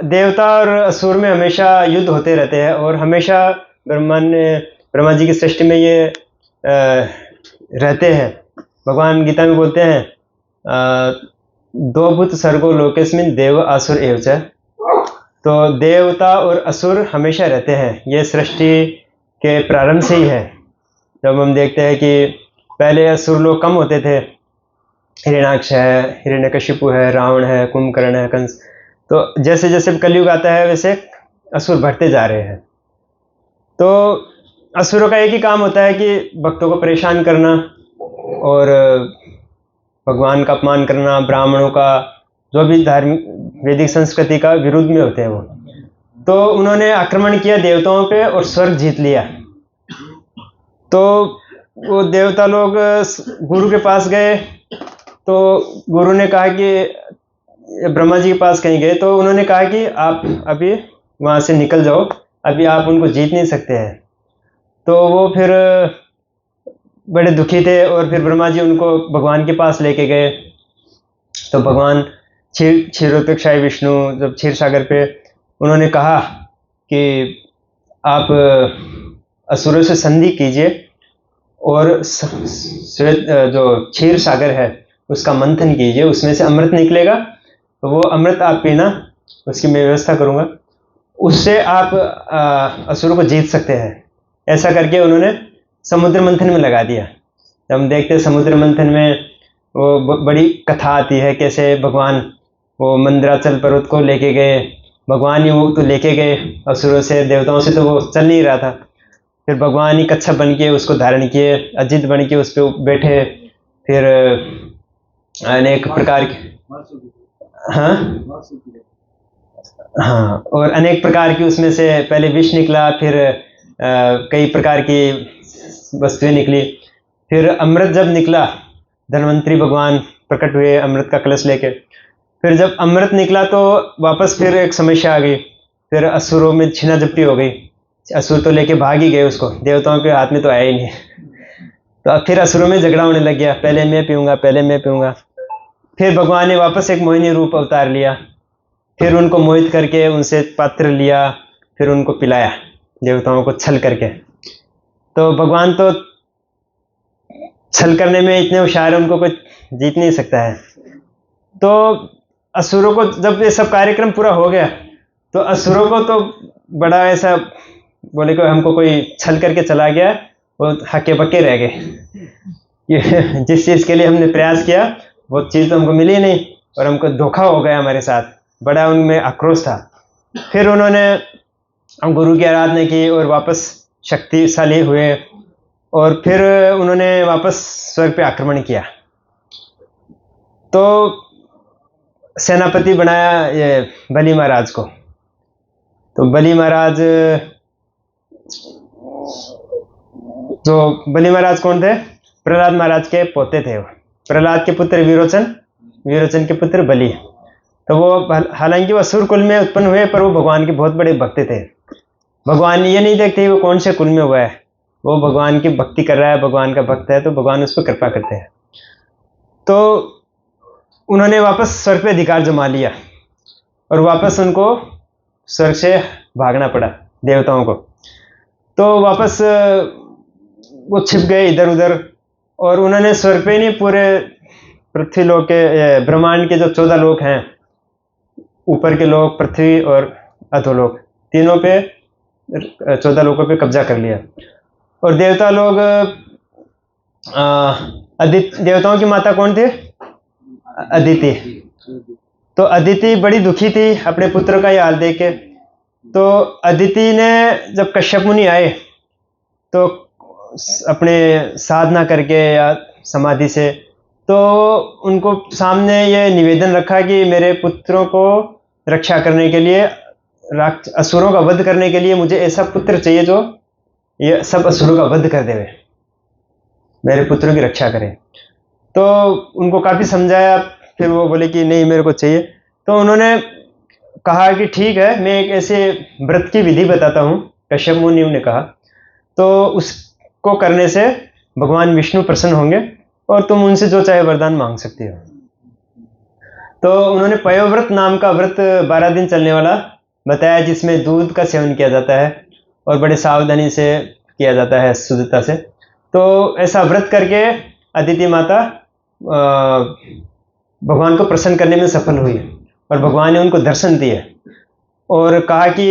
देवता और असुर में हमेशा युद्ध होते रहते हैं और हमेशा ब्रह्मा जी की सृष्टि में ये रहते हैं। भगवान गीता में बोलते हैं दो भूत सर्गो लोकेस्मिन देव असुर एव च, तो देवता और असुर हमेशा रहते हैं, ये सृष्टि के प्रारंभ से ही है। जब हम देखते हैं कि पहले असुर लोग कम होते थे, हिरण्याक्ष है, हिरण्यकशिपु है, रावण है, कुंभकर्ण है, कंस, तो जैसे जैसे कलयुग आता है वैसे असुर बढ़ते जा रहे हैं। तो असुरों का एक ही काम होता है कि भक्तों को परेशान करना और भगवान का अपमान करना, ब्राह्मणों का, जो भी धार्मिक वैदिक संस्कृति का विरुद्ध में होते हैं वो। तो उन्होंने आक्रमण किया देवताओं पे और स्वर्ग जीत लिया। तो वो देवता लोग गुरु के पास गए, तो गुरु ने कहा कि ब्रह्मा जी के पास कहीं गए, तो उन्होंने कहा कि आप अभी वहाँ से निकल जाओ, अभी आप उनको जीत नहीं सकते हैं। तो वो फिर बड़े दुखी थे और फिर ब्रह्मा जी उनको भगवान के पास लेके गए। तो भगवान क्षीरोत्कर्षाय विष्णु जब क्षीर सागर पे, उन्होंने कहा कि आप असुरों से संधि कीजिए और श्वेत जो क्षीर सागर है उसका मंथन कीजिए, उसमें से अमृत निकलेगा, तो वो अमृत आप पीना, उसकी मैं व्यवस्था करूँगा, उससे आप असुरों को जीत सकते हैं। ऐसा करके उन्होंने समुद्र मंथन में लगा दिया। जब हम देखते हैं समुद्र मंथन में वो बड़ी कथा आती है, कैसे भगवान वो मंदराचल पर्वत को लेके गए, भगवान ही वो तो लेके गए असुरों से, देवताओं से तो वो चल नहीं रहा था, फिर भगवान ही कच्छप बन के उसको धारण किए, अजित बन के उस पर बैठे, फिर अनेक प्रकार के, हाँ हाँ, और अनेक प्रकार की उसमें से पहले विष निकला, फिर कई प्रकार की वस्तुएं निकली, फिर अमृत जब निकला, धन्वंतरी भगवान प्रकट हुए अमृत का कलश लेके, फिर जब अमृत निकला तो वापस फिर एक समस्या आ गई, फिर असुरों में छीना झपटी हो गई, असुर तो लेके भाग ही गए उसको, देवताओं के हाथ में तो आया ही नहीं। तो अब फिर असुरों में झगड़ा होने लग गया, पहले मैं पीऊँगा, पहले मैं पीऊँगा। फिर भगवान ने वापस एक मोहिनी रूप अवतार लिया, फिर उनको मोहित करके उनसे पात्र लिया, फिर उनको पिलाया देवताओं को छल करके। तो भगवान तो छल करने में इतने होशियार है, उनको कोई जीत नहीं सकता है। तो असुरों को जब ये सब कार्यक्रम पूरा हो गया, तो असुरों को तो बड़ा ऐसा बोले कि हमको कोई छल करके चला गया, वो हक्के बक्के रह गए। जिस चीज़ के लिए हमने प्रयास किया वो चीज़ तो हमको मिली नहीं, और हमको धोखा हो गया हमारे साथ, बड़ा उनमें आक्रोश था। फिर उन्होंने गुरु की आराधना की और वापस शक्तिशाली हुए, और फिर उन्होंने वापस स्वर्ग पे आक्रमण किया। तो सेनापति बनाया ये बलि महाराज को। तो बलि महाराज, जो बलि महाराज कौन थे? प्रहलाद महाराज के पोते थे। वो प्रहलाद के पुत्र विरोचन, विरोचन के पुत्र बलि। तो वो हालांकि वो असुर कुल में उत्पन्न हुए, पर वो भगवान के बहुत बड़े भक्त थे। भगवान ये नहीं देखते वो कौन से कुल में हुआ है, वो भगवान की भक्ति कर रहा है, भगवान का भक्त है, तो भगवान उस पर कृपा करते हैं। तो उन्होंने वापस स्वर्ग पे अधिकार जमा लिया, और वापस उनको स्वर्ग से भागना पड़ा देवताओं को। तो वापस वो छिप गए इधर उधर, और उन्होंने स्वर्ग पे नहीं, पूरे पृथ्वी लोक के, ब्रह्मांड के जो 14 लोक हैं, ऊपर के लोक, पृथ्वी और अधोलोक, तीनों पे 14 लोकों पे कब्जा कर लिया। और देवता लोग, अदिति, देवताओं की माता कौन थी? अदिति। तो अदिति बड़ी दुखी थी अपने पुत्र का ये हाल देख के। तो अदिति ने जब कश्यप मुनि आए, तो अपने साधना करके या समाधि से, तो उनको सामने ये निवेदन रखा कि मेरे पुत्रों को रक्षा करने के लिए, असुरों का वध करने के लिए मुझे ऐसा पुत्र चाहिए जो ये सब असुरों का वध कर देवे, मेरे पुत्रों की रक्षा करे। तो उनको काफ़ी समझाया, फिर वो बोले कि नहीं मेरे को चाहिए। तो उन्होंने कहा कि ठीक है, मैं एक ऐसे व्रत की विधि बताता हूँ, कश्यप मुनि ने कहा, तो उसको करने से भगवान विष्णु प्रसन्न होंगे और तुम उनसे जो चाहे वरदान मांग सकती हो। तो उन्होंने पयोव्रत नाम का व्रत 12 दिन चलने वाला बताया, जिसमें दूध का सेवन किया जाता है और बड़े सावधानी से किया जाता है, शुद्धता से। तो ऐसा व्रत करके अदिति माता भगवान को प्रसन्न करने में सफल हुई, और भगवान ने उनको दर्शन दिए और कहा कि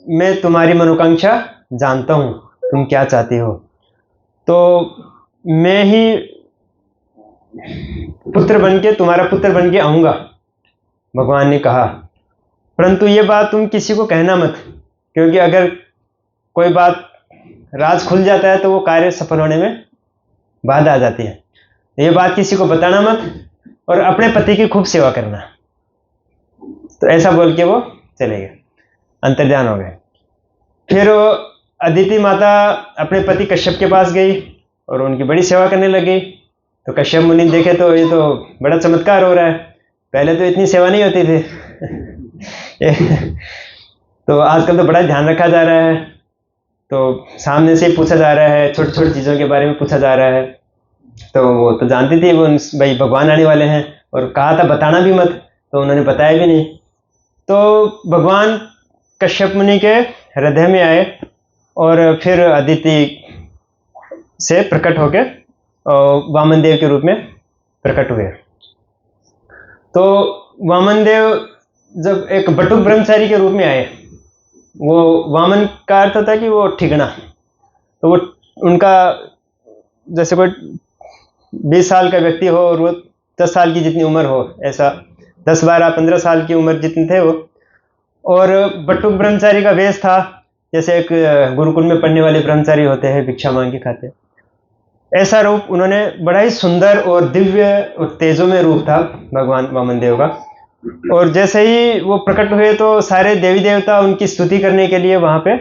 मैं तुम्हारी मनोकांक्षा जानता हूँ, तुम क्या चाहती हो, तो मैं ही पुत्र बनके, तुम्हारा पुत्र बनके आऊँगा, भगवान ने कहा। परंतु ये बात तुम किसी को कहना मत, क्योंकि अगर कोई बात राज खुल जाता है तो वो कार्य सफल होने में बाधा आ जाती है। ये बात किसी को बताना मत, और अपने पति की खूब सेवा करना। तो ऐसा बोल के वो चले गए, अंतर्ध्यान हो गए। फिर अदिति माता अपने पति कश्यप के पास गई और उनकी बड़ी सेवा करने लगी। तो कश्यप मुनि देखे तो ये तो बड़ा चमत्कार हो रहा है, पहले तो इतनी सेवा नहीं होती थी। तो आजकल तो बड़ा ध्यान रखा जा रहा है, तो सामने से पूछा जा रहा है, छोटी छोटी चीज़ों के बारे में पूछा जा रहा है। तो वो तो जानती थी वो भाई भगवान आने वाले हैं, और कहा था बताना भी मत, तो उन्होंने बताया भी नहीं। तो भगवान कश्यप मुनि के हृदय में आए, और फिर अदिति से प्रकट होके वामन देव के रूप में प्रकट हुए। तो वामन देव जब एक बटुक ब्रह्मचारी के रूप में आए, वो वामन का अर्थ होता है कि वो ठिगना, तो वो उनका जैसे कोई 20 साल का व्यक्ति हो और वो 10 साल की जितनी उम्र हो, ऐसा 10, 12, 15 साल की उम्र जितने थे वो, और बटुक ब्रह्मचारी का वेश था जैसे एक गुरुकुल में पढ़ने वाले ब्रह्मचारी होते हैं, भिक्षा मांग के खाते, ऐसा रूप उन्होंने, बड़ा ही सुंदर और दिव्य और तेजोमय रूप था भगवान वामन देव का। और जैसे ही वो प्रकट हुए तो सारे देवी देवता उनकी स्तुति करने के लिए वहां पे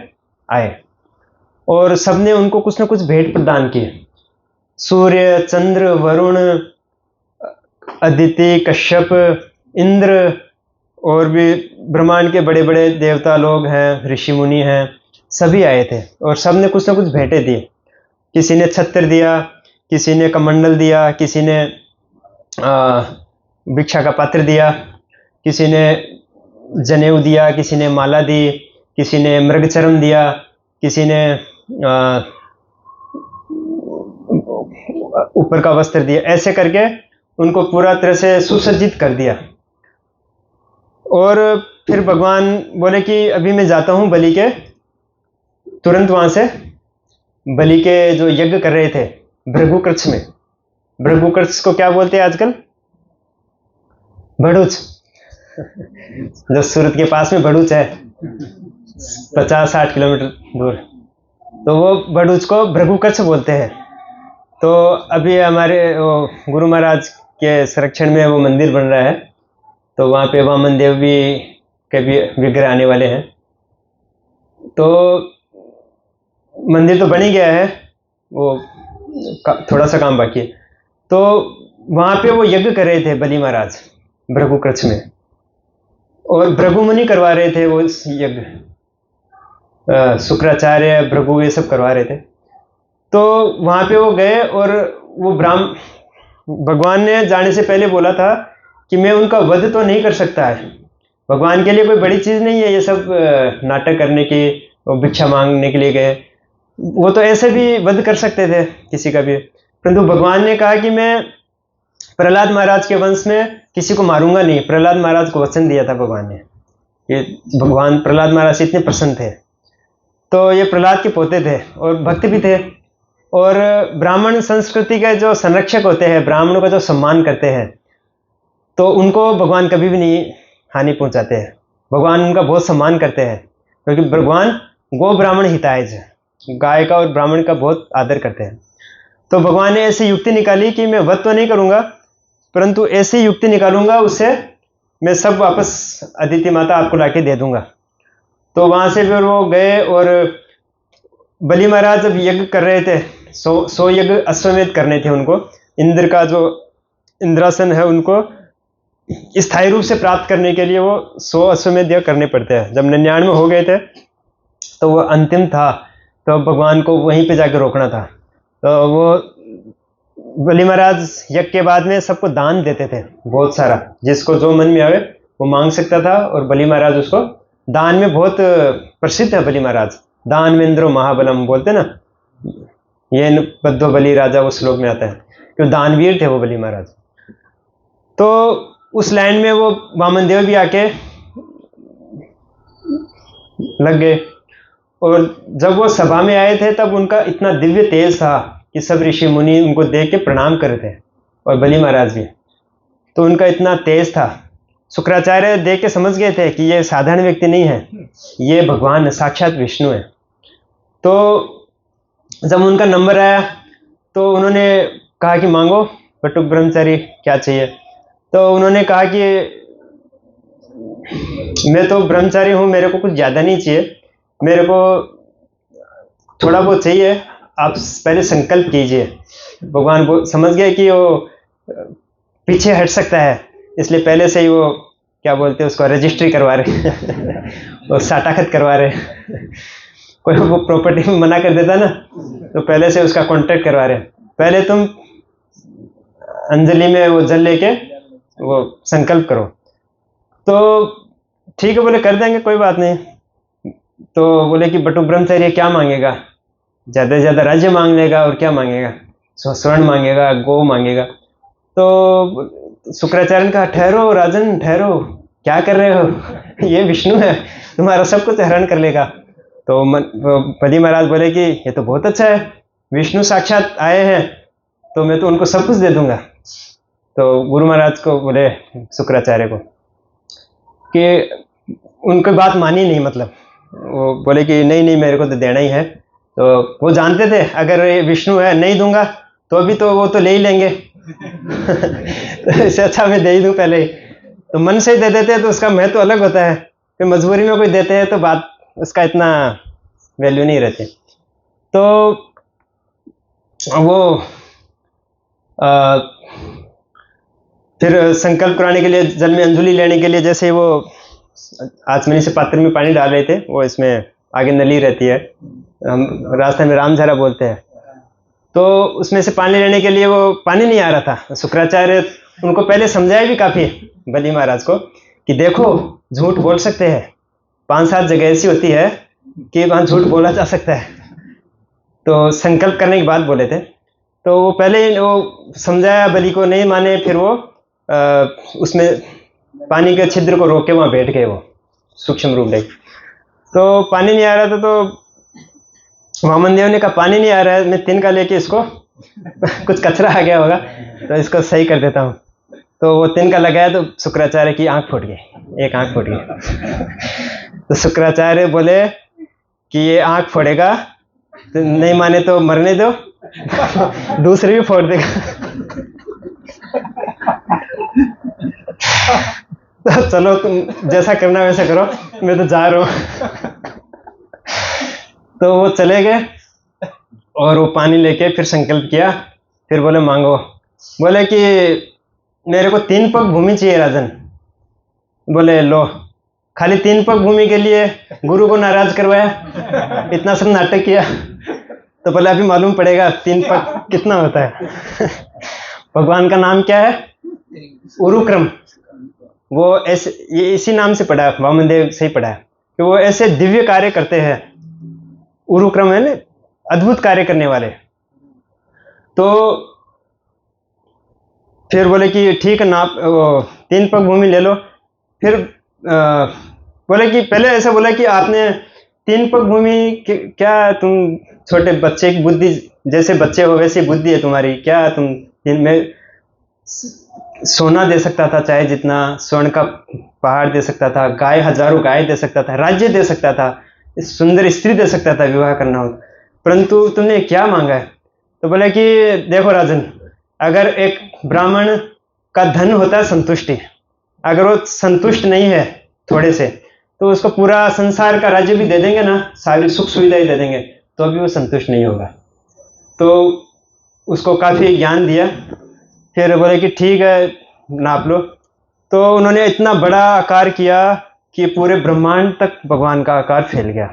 आए और सबने उनको कुछ न कुछ भेंट प्रदान किए। सूर्य, चंद्र, वरुण, अदिति, कश्यप, इंद्र और भी ब्रह्मांड के बड़े बड़े देवता लोग हैं, ऋषि मुनि हैं, सभी आए थे और सबने कुछ न कुछ भेंटें दिए। किसी ने छत्र दिया, किसी ने कमंडल दिया, किसी ने भिक्षा का पात्र दिया, किसी ने जनेऊ दिया, किसी ने माला दी, किसी ने मृगचर्म दिया, किसी ने ऊपर का वस्त्र दिया, ऐसे करके उनको पूरा तरह से सुसज्जित कर दिया। और फिर भगवान बोले कि अभी मैं जाता हूं बलि के, तुरंत वहां से बलि के जो यज्ञ कर रहे थे भृगुकृत्स में, भृगुकृत्स को क्या बोलते हैं आजकल? भड़ूच। जो सूरत के पास में भड़ूच है, 50-60 किलोमीटर दूर, तो वो भड़ूच को भृगुकृत्स बोलते हैं। तो अभी हमारे गुरु महाराज के संरक्षण में वो मंदिर बन रहा है, तो वहाँ पे वामन देव भी के भी विग्रह आने वाले हैं। तो मंदिर तो बन ही गया है, वो थोड़ा सा काम बाकी है। तो वहाँ पे वो यज्ञ कर रहे थे बलि महाराज भृगुकृत्स में, और भृगु मुनि करवा रहे थे वो यज्ञ, शुक्राचार्य, भृगु, ये सब करवा रहे थे। तो वहाँ पे वो गए और वो भगवान ने जाने से पहले बोला था कि मैं उनका वध तो नहीं कर सकता है, भगवान के लिए कोई बड़ी चीज़ नहीं है ये सब नाटक करने की, वो भिक्षा मांगने के लिए गए, वो तो ऐसे भी वध कर सकते थे किसी का भी, परंतु भगवान ने कहा कि मैं प्रहलाद महाराज के वंश में किसी को मारूंगा नहीं। प्रहलाद महाराज को वचन दिया था भगवान ने, कि भगवान प्रहलाद महाराज से इतने प्रसन्न थे। तो ये प्रहलाद के पोते थे और भक्त भी थे, और ब्राह्मण संस्कृति के जो संरक्षक होते हैं, ब्राह्मणों का जो सम्मान करते हैं, तो उनको भगवान कभी भी नहीं हानि पहुंचाते हैं, भगवान उनका बहुत सम्मान करते हैं, क्योंकि भगवान गो ब्राह्मण हिताय है, गाय का और ब्राह्मण का बहुत आदर करते हैं। तो भगवान ने ऐसी युक्ति निकाली कि मैं वध तो नहीं करूंगा, परंतु ऐसी युक्ति निकालूंगा उससे मैं सब वापस अदिति माता आपको लाके दे दूंगा। तो वहां से फिर वो गए और बलि महाराज जब यज्ञ कर रहे थे, 100 यज्ञ अश्वमेध करने थे उनको, इंद्र का जो इंद्रासन है उनको स्थायी रूप से प्राप्त करने के लिए वो 100 अश्वमेध यज्ञ करने पड़ते हैं। जब 99 हो गए थे तो वो अंतिम था, तो भगवान को वहीं पे जाकर रोकना था। तो वो बलि महाराज यज्ञ के बाद में सबको दान देते थे बहुत सारा, जिसको जो मन में आवे वो मांग सकता था, और बलि महाराज उसको दान में बहुत प्रसिद्ध है। बलि महाराज दानवेंद्रो महाबलम बोलते ना, ये बद्धो बलि राजा, वो श्लोक में आता है, क्यों दानवीर थे वो बलि महाराज। तो उस लाइन में वो वामन देव भी आके लग गए, और जब वो सभा में आए थे तब उनका इतना दिव्य तेज था कि सब ऋषि मुनि उनको देख के प्रणाम कर रहे थे, और बलि महाराज भी। तो उनका इतना तेज था, शुक्राचार्य देख के समझ गए थे कि ये साधारण व्यक्ति नहीं है, ये भगवान साक्षात विष्णु है। तो जब उनका नंबर आया तो उन्होंने कहा कि मांगो बटुक ब्रह्मचारी, क्या चाहिए? तो उन्होंने कहा कि मैं तो ब्रह्मचारी हूँ, मेरे को कुछ ज़्यादा नहीं चाहिए, मेरे को थोड़ा बहुत चाहिए, आप पहले संकल्प कीजिए। भगवान वो समझ गए कि वो पीछे हट सकता है, इसलिए पहले से ही वो क्या बोलते हैं उसको, रजिस्ट्री करवा रहे और साटाखत करवा रहे। कोई वो प्रॉपर्टी में मना कर देता ना, तो पहले से उसका कॉन्ट्रैक्ट करवा रहे, पहले तुम अंजलि में वो जल लेके वो संकल्प करो। तो ठीक है बोले, कर देंगे, कोई बात नहीं। तो बोले कि बटुक ब्रह्मचारी क्या मांगेगा? ज़्यादा से ज़्यादा राज्य मांग लेगा और क्या मांगेगा, स्वर्ण मांगेगा, गौ मांगेगा। तो शुक्राचार्य ने कहा ठहरो राजन ठहरो, क्या कर रहे हो, ये विष्णु है, तुम्हारा सब कुछ हरण कर लेगा। तो बलि महाराज बोले कि ये तो बहुत अच्छा है, विष्णु साक्षात आए हैं तो मैं तो उनको सब कुछ दे दूंगा। तो गुरु महाराज को बोले शुक्राचार्य को कि उनकी बात मानी नहीं, मतलब वो बोले कि नहीं नहीं मेरे को तो देना ही है। तो वो जानते थे अगर ये विष्णु है नहीं दूंगा तो अभी तो वो तो ले ही लेंगे तो इससे अच्छा मैं दे ही दूं पहले ही। तो मन से ही दे देते हैं तो उसका महत्व अलग होता है, फिर मजबूरी में कोई देते हैं तो बात उसका इतना वैल्यू नहीं रहती। तो वो फिर संकल्प कराने के लिए जल में अंजुलि लेने के लिए जैसे वो आचमनी से पात्र में पानी डाल रहे थे, वो इसमें आगे नली रहती है, हम रास्ते में रामझरा बोलते हैं। तो उसमें से पानी लेने के लिए वो पानी नहीं आ रहा था। शुक्राचार्य उनको पहले समझाया भी काफ़ी बलि महाराज को कि देखो झूठ बोल सकते हैं, 5-7 जगह ऐसी होती है कि वहाँ झूठ बोला जा सकता है। तो संकल्प करने की बात बोले थे, तो वो पहले ही वो समझाया, बलि को नहीं माने, फिर वो उसमें पानी के छिद्र को रोक के वहाँ बैठ गए वो सूक्ष्म रूप देख। तो पानी नहीं आ रहा था तो वामन देव ने कहा पानी नहीं आ रहा है, मैं तिनका लेके इसको कुछ कचरा आ गया होगा तो इसको सही कर देता हूँ। तो वो तिनका लगाया तो शुक्राचार्य की आंख फूट गई, एक आंख फूट गई। तो शुक्राचार्य बोले कि ये आंख फोड़ेगा तो नहीं माने तो मरने दो दूसरी भी फोड़ देगा तो चलो तुम जैसा करना वैसा करो, मैं तो जा रहा हूँ तो वो चले गए और वो पानी लेके फिर संकल्प किया। फिर बोले मांगो, बोले कि मेरे को 3 पग भूमि चाहिए राजन। बोले लो, खाली 3 पग भूमि के लिए गुरु को नाराज करवाया, इतना सब नाटक किया। तो बोले अभी मालूम पड़ेगा 3 पग कितना होता है भगवान का नाम क्या है, उरुक्रम। वो ऐसे ये इसी नाम से पढ़ा है, वामन देव से ही पढ़ा है कि वो ऐसे दिव्य कार्य करते हैं। उरुक्रम है ना, अद्भुत कार्य करने वाले। तो फिर बोले कि ठीक है नाप 3 पग भूमि ले लो। फिर बोले कि पहले ऐसा बोला कि आपने 3 पग भूमि क्या, तुम छोटे बच्चे की बुद्धि, जैसे बच्चे हो वैसी बुद्धि है तुम्हारी क्या, तुम में सोना दे सकता था, चाहे जितना स्वर्ण का पहाड़ दे सकता था, गाय हजारों गाय दे सकता था, राज्य दे सकता था, सुंदर स्त्री दे सकता था विवाह करना हो, परंतु तुमने क्या मांगा है। तो बोले कि देखो राजन, अगर एक ब्राह्मण का धन होता है संतुष्टि, अगर वो संतुष्ट नहीं है थोड़े से तो उसको पूरा संसार का राज्य भी दे देंगे ना, सारी सुख सुविधाएं दे देंगे तो भी वो संतुष्ट नहीं होगा। तो उसको काफ़ी ज्ञान दिया। फिर बोले कि ठीक है नाप लो। तो उन्होंने इतना बड़ा आकार किया कि पूरे ब्रह्मांड तक भगवान का आकार फैल गया।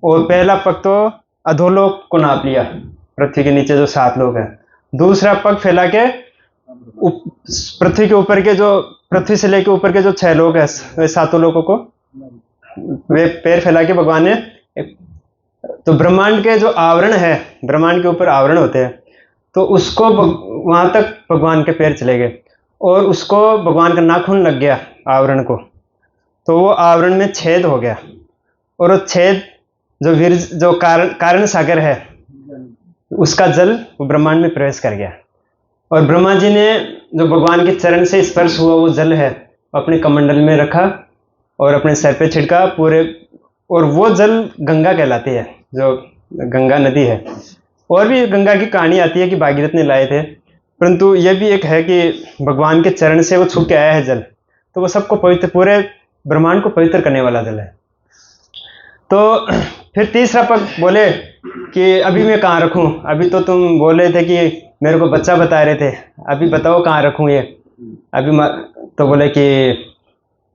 और पहला पग तो अधोलोक को नाप लिया, पृथ्वी के नीचे जो 7 लोक हैं। दूसरा पग फैला के पृथ्वी के ऊपर के जो, पृथ्वी से लेके ऊपर के जो 6 लोक हैं, वे 7 लोकों को वे पैर फैला के भगवान ने, तो ब्रह्मांड के जो आवरण है, ब्रह्मांड के ऊपर आवरण होते हैं, तो उसको वहां तक भगवान के पैर चले गए और उसको भगवान का नाखून लग गया आवरण को, तो वो आवरण में छेद हो गया और वो छेद जो कारण सागर है उसका जल ब्रह्मांड में प्रवेश कर गया। और ब्रह्मा जी ने जो भगवान के चरण से स्पर्श हुआ वो जल है अपने कमंडल में रखा और अपने सर पे छिड़का पूरे, और वो जल गंगा कहलाती है, जो गंगा नदी है। और भी गंगा की कहानी आती है कि भागीरथ ने लाए थे, परंतु यह भी एक है कि भगवान के चरण से वो छू के आया है जल, तो वो सबको पवित्र, पूरे ब्रह्मांड को पवित्र करने वाला जल है। तो फिर तीसरा पग बोले कि अभी मैं कहाँ रखूँ, अभी तो तुम बोल रहे थे कि मेरे को बच्चा बता रहे थे, अभी बताओ कहाँ रखूँ ये अभी। तो बोले कि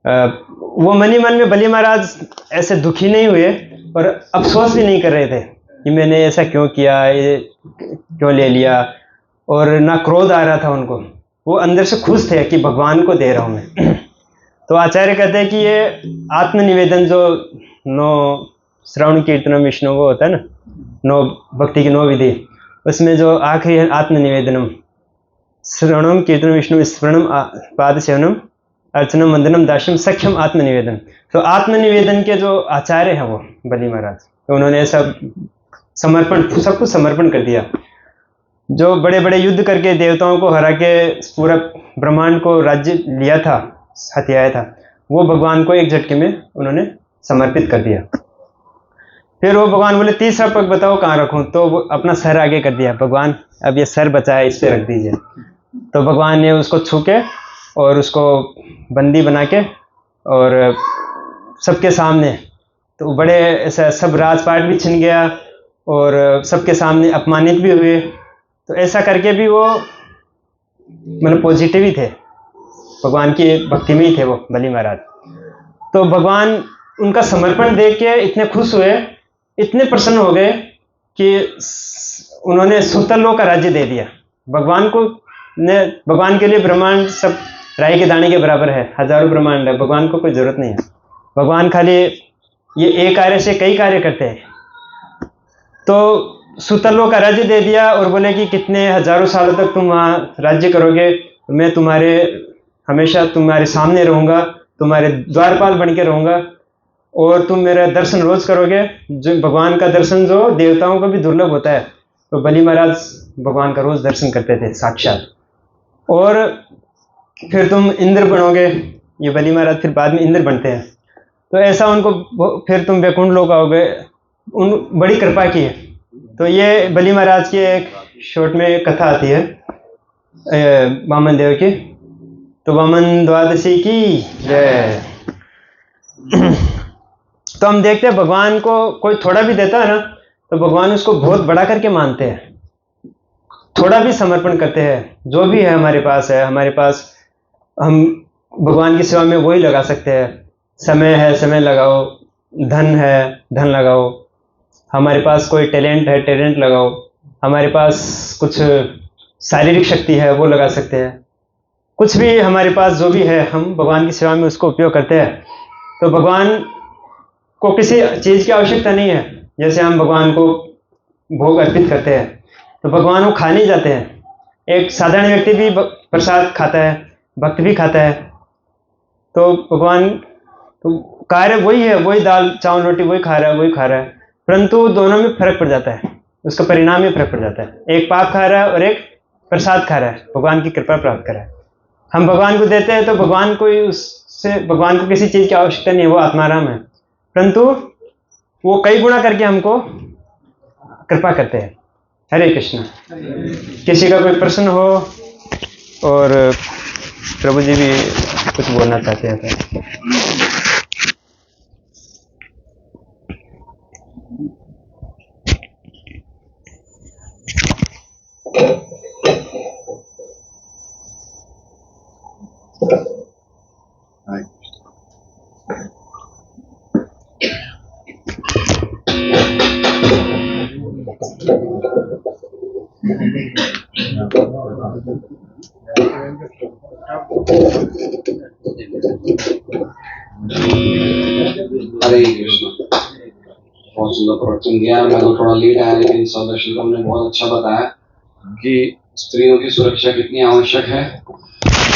वो मन ही मन में बलि महाराज ऐसे दुखी नहीं हुए और अफसोस भी नहीं कर रहे थे कि मैंने ऐसा क्यों किया, ये क्यों ले लिया, और ना क्रोध आ रहा था उनको, वो अंदर से खुश थे कि भगवान को दे रहा हूँ मैं। तो आचार्य कहते हैं कि ये आत्मनिवेदन जो 9 श्रवण कीर्तन विष्णु वो होता है ना, 9 भक्ति की 9 विधि, उसमें जो आखिरी है आत्मनिवेदनम, श्रवणम कीर्तनम विष्णु स्मरणम पाद सेवनम अर्चनम वंदनम दास्यम सख्यम आत्मनिवेदन। तो आत्मनिवेदन के जो आचार्य हैं वो बलि महाराज, तो उन्होंने सब समर्पण, सब कुछ समर्पण कर दिया। जो बड़े बड़े युद्ध करके देवताओं को हरा के पूरा ब्रह्मांड को राज्य लिया था, हथियाया था, वो भगवान को एक झटके में उन्होंने समर्पित कर दिया। फिर वो भगवान बोले तीसरा पग बताओ कहाँ रखूं, तो वो अपना सर आगे कर दिया, भगवान अब ये सर बचा है इस पे रख दीजिए। तो भगवान ने उसको छू के और उसको बंदी बना के और सबके सामने, तो बड़े ऐसा सब राजपाट भी छिन गया और सबके सामने अपमानित भी हुए। तो ऐसा करके भी वो मतलब पॉजिटिव ही थे, भगवान की भक्ति में ही थे वो बलि महाराज। तो भगवान उनका समर्पण देख के इतने खुश हुए, इतने प्रसन्न हो गए कि उन्होंने सुतल लोक का राज्य दे दिया। भगवान को ने, भगवान के लिए ब्रह्मांड सब राई के दाने के बराबर है, हजारों ब्रह्मांड है, भगवान को कोई जरूरत नहीं है। भगवान खाली ये एक कार्य से कई कार्य करते हैं। तो सुतल लोक का राज्य दे दिया और बोले कि कितने हजारों सालों तक तुम वहाँ राज्य करोगे, मैं तुम्हारे हमेशा तुम्हारे सामने रहूँगा, तुम्हारे द्वारपाल बन के रहूँगा और तुम मेरा दर्शन रोज करोगे। जो भगवान का दर्शन जो देवताओं को भी दुर्लभ होता है, तो बलि महाराज भगवान का रोज दर्शन करते थे साक्षात। और फिर तुम इंद्र बनोगे, ये बलि महाराज फिर बाद में इंद्र बनते हैं। तो ऐसा उनको फिर तुम वैकुंठ लोक आओगे, उन बड़ी कृपा की है। तो ये बलि महाराज की एक शॉर्ट में कथा आती है वामन देव की। तो वामन द्वादशी की जय। तो हम देखते हैं भगवान को कोई थोड़ा भी देता है ना, तो भगवान उसको बहुत बड़ा करके मानते हैं, थोड़ा भी समर्पण करते हैं। जो भी है हमारे पास हम भगवान की सेवा में वही लगा सकते हैं। समय है समय लगाओ, धन है धन लगाओ, हमारे पास कोई टैलेंट है टैलेंट लगाओ, हमारे पास कुछ शारीरिक शक्ति है वो लगा सकते हैं। कुछ भी हमारे पास जो भी है हम भगवान की सेवा में उसको उपयोग करते हैं। तो भगवान को किसी चीज़ की आवश्यकता नहीं है। जैसे हम भगवान को भोग अर्पित करते हैं तो भगवान को खा नहीं जाते हैं। एक साधारण व्यक्ति भी प्रसाद खाता है, भक्त भी खाता है। तो भगवान तो कार्य वही है, वही दाल चावल रोटी वही खा रहा है, परंतु दोनों में फर्क पड़ जाता है, उसका परिणाम में फर्क पड़ जाता है। एक पाप खा रहा है और एक प्रसाद खा रहा है, भगवान की कृपा प्राप्त कर रहा है। हम भगवान को देते हैं तो भगवान को किसी चीज़ की आवश्यकता नहीं है, वो आत्माराम है, परंतु वो कई गुना करके हमको कृपा करते हैं। हरे कृष्ण। किसी का कोई प्रश्न हो और प्रभु जी भी कुछ बोलना चाहते हैं तो। हरे कृष्ण। बहुत सुंदर प्रवचन दिया। मैं तो थोड़ा लेट आया, लेकिन सदर्शन को हमने बहुत अच्छा बताया कि स्त्रियों की सुरक्षा कितनी आवश्यक है।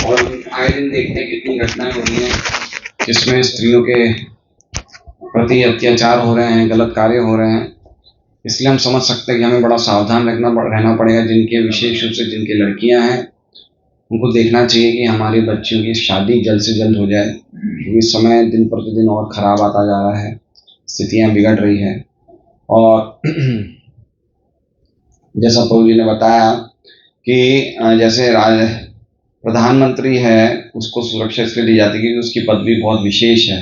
और आए दिन देखते हैं कितनी घटनाएं हो रही हैं जिसमें स्त्रियों के प्रति अत्याचार हो रहे हैं, गलत कार्य हो रहे हैं। इसलिए हम समझ सकते हैं कि हमें बड़ा सावधान रहना पड़ेगा। जिनके विशेष रूप से जिनकी लड़कियां हैं उनको देखना चाहिए कि हमारे बच्चियों की शादी जल्द से जल्द हो जाए, क्योंकि समय दिन प्रतिदिन और ख़राब आता जा रहा है, स्थितियां बिगड़ रही है। और जैसा प्रभु जी ने बताया कि जैसे प्रधानमंत्री है उसको सुरक्षा इसलिए दी जाती है क्योंकि उसकी पदवी बहुत विशेष है।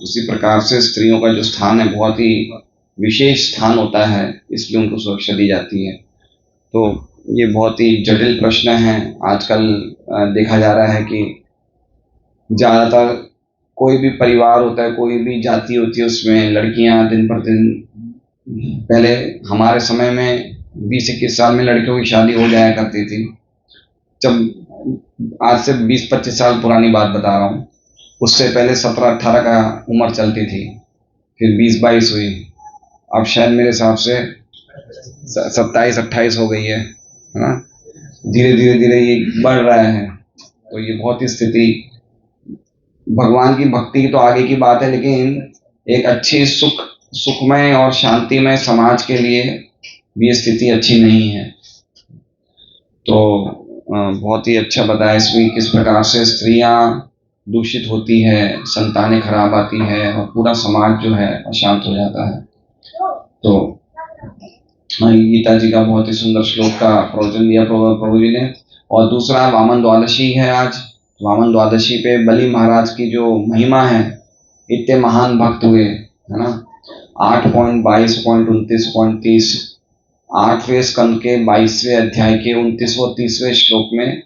उसी प्रकार से स्त्रियों का जो स्थान है बहुत ही विशेष स्थान होता है, इसलिए उनको सुरक्षा दी जाती है। तो ये बहुत ही जटिल प्रश्न है। आजकल देखा जा रहा है कि ज़्यादातर कोई भी परिवार होता है, कोई भी जाति होती है, उसमें लड़कियां दिन पर दिन, पहले हमारे समय में 20-21 साल में लड़कियों की शादी हो जाया करती थी। जब आज से 20-25 साल पुरानी बात बता रहा हूँ, उससे पहले 17-18 का उम्र चलती थी, फिर 20-22 हुई, अब शायद मेरे हिसाब से 27-28 हो गई है ना। धीरे धीरे धीरे ये बढ़ रहा है। तो ये बहुत ही स्थिति, भगवान की भक्ति की तो आगे की बात है, लेकिन एक अच्छी सुखमय और शांतिमय समाज के लिए भी ये स्थिति अच्छी नहीं है। तो बहुत ही अच्छा बताया इसमें किस प्रकार से स्त्रियां दूषित होती है, संतानें खराब आती है और पूरा समाज जो है अशांत हो जाता है। तो गीता जी का बहुत ही सुंदर श्लोक का प्रवचन दिया प्रभु जी ने। और दूसरा वामन द्वादशी है आज। वामन द्वादशी पे बलि महाराज की जो महिमा है, इतने महान भक्त हुए है ना। 8.22.29.30 8वें स्कंद के 22वें अध्याय के 29वें 30वें श्लोक में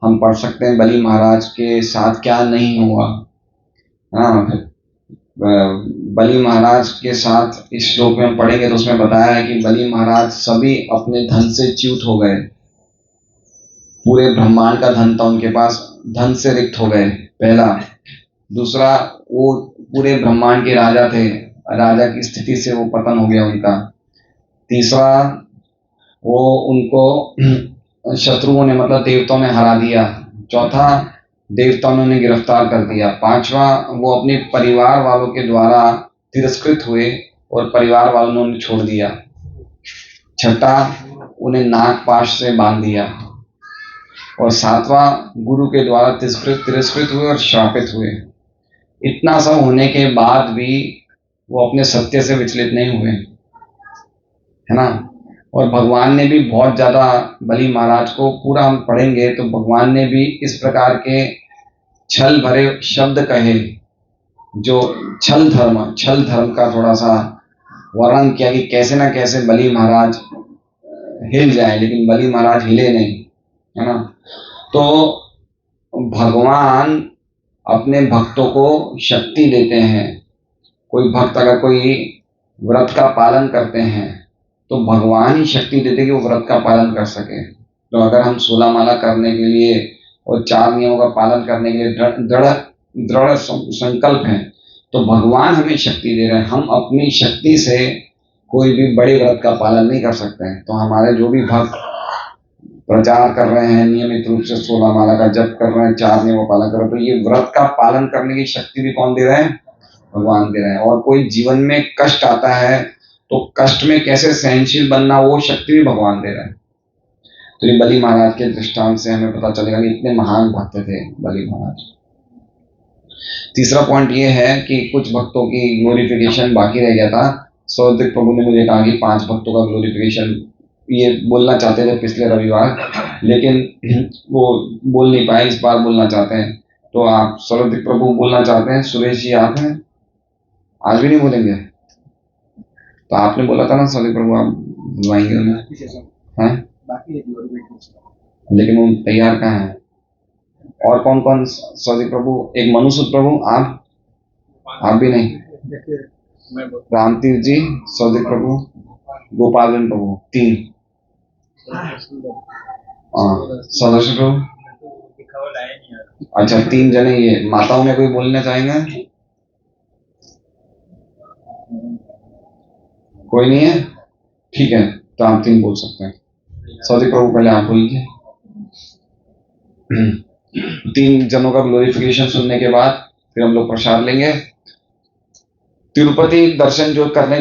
हम पढ़ सकते हैं बलि महाराज के साथ क्या नहीं हुआ। हाँ, बलि महाराज के साथ इस श्लोक में हम पढ़ेंगे तो उसमें बताया है कि बलि महाराज सभी अपने धन से च्युत हो गए। पूरे ब्रह्मांड का धन था उनके पास, धन से रिक्त हो गए, पहला। दूसरा, वो पूरे ब्रह्मांड के राजा थे, राजा की स्थिति से वो पतन हो गया उनका। तीसरा, वो उनको शत्रुओं ने मतलब देवताओं ने हरा दिया। चौथा, देवताओं ने उन्हें गिरफ्तार कर दिया। पांचवा, वो अपने परिवार वालों के द्वारा तिरस्कृत हुए और परिवार वालों ने उन्हें छोड़ दिया। छठा, उन्हें नागपाश से बांध दिया। और सातवां, गुरु के द्वारा तिरस्कृत हुए और श्रापित हुए। इतना सब होने के बाद भी वो अपने सत्य से विचलित नहीं हुए, है ना। और भगवान ने भी बहुत ज्यादा बलि महाराज को, पूरा हम पढ़ेंगे तो भगवान ने भी इस प्रकार के छल भरे शब्द कहे, जो छल धर्म का थोड़ा सा वर्णन किया कि कैसे ना कैसे बलि महाराज हिल जाए, लेकिन बलि महाराज हिले नहीं, है ना। तो भगवान अपने भक्तों को शक्ति देते हैं। कोई भक्त अगर कोई व्रत का पालन करते हैं तो भगवान ही शक्ति देते कि वो व्रत का पालन कर सके। तो अगर हम 16 माला करने के लिए और 4 नियमों का पालन करने के लिए दृढ़ संकल्प हैं तो भगवान हमें शक्ति दे रहे हैं। हम अपनी शक्ति से कोई भी बड़े व्रत का पालन नहीं कर सकते हैं। तो हमारे जो भी भक्त प्रचार कर रहे हैं, नियमित रूप से 16 माला का जप कर रहे हैं, 4 नियमों का पालन कर रहे हैं, तो ये व्रत का पालन करने की शक्ति भी कौन दे रहे हैं? भगवान दे रहे हैं। और कोई जीवन में कष्ट आता है तो कष्ट में कैसे सहनशील बनना, वो शक्ति भी भगवान दे रहे हैं। तो ये बलि महाराज के दृष्टांत से हमें पता चलेगा कि इतने महान भक्त थे बलि महाराज। तीसरा पॉइंट ये है कि कुछ भक्तों की ग्लोरिफिकेशन बाकी रह गया था। सौदिक प्रभु ने मुझे कहा कि 5 भक्तों का ग्लोरिफिकेशन ये बोलना चाहते थे पिछले रविवार, लेकिन वो बोल नहीं पाए, इस बार बोलना चाहते हैं। तो आप सौदिक प्रभु बोलना चाहते हैं? सुरेश जी आप हैं? आज भी नहीं बोलेंगे? तो आपने बोला था ना सौदिक प्रभु आप बुलवाएंगे उन्हें, हैं? लेकिन वो तैयार कहाँ है? और कौन कौन सौदिक प्रभु? एक मनुसूद प्रभु, आप भी नहीं? रामतीर्थ जी, सौदिक प्रभु, गोपाल प्रभु, 3। सदस्य प्रभु, अच्छा 3 जने। ये माताओं में कोई बोलना चाहेंगे? कोई नहीं है? ठीक है, तो आप 3 बोल सकते हैं। सौदिक प्रभु पहले आप बोलिए। 3 जनों का ग्लोरिफिकेशन सुनने के बाद फिर हम लोग प्रसाद लेंगे। तिरुपति दर्शन जो करने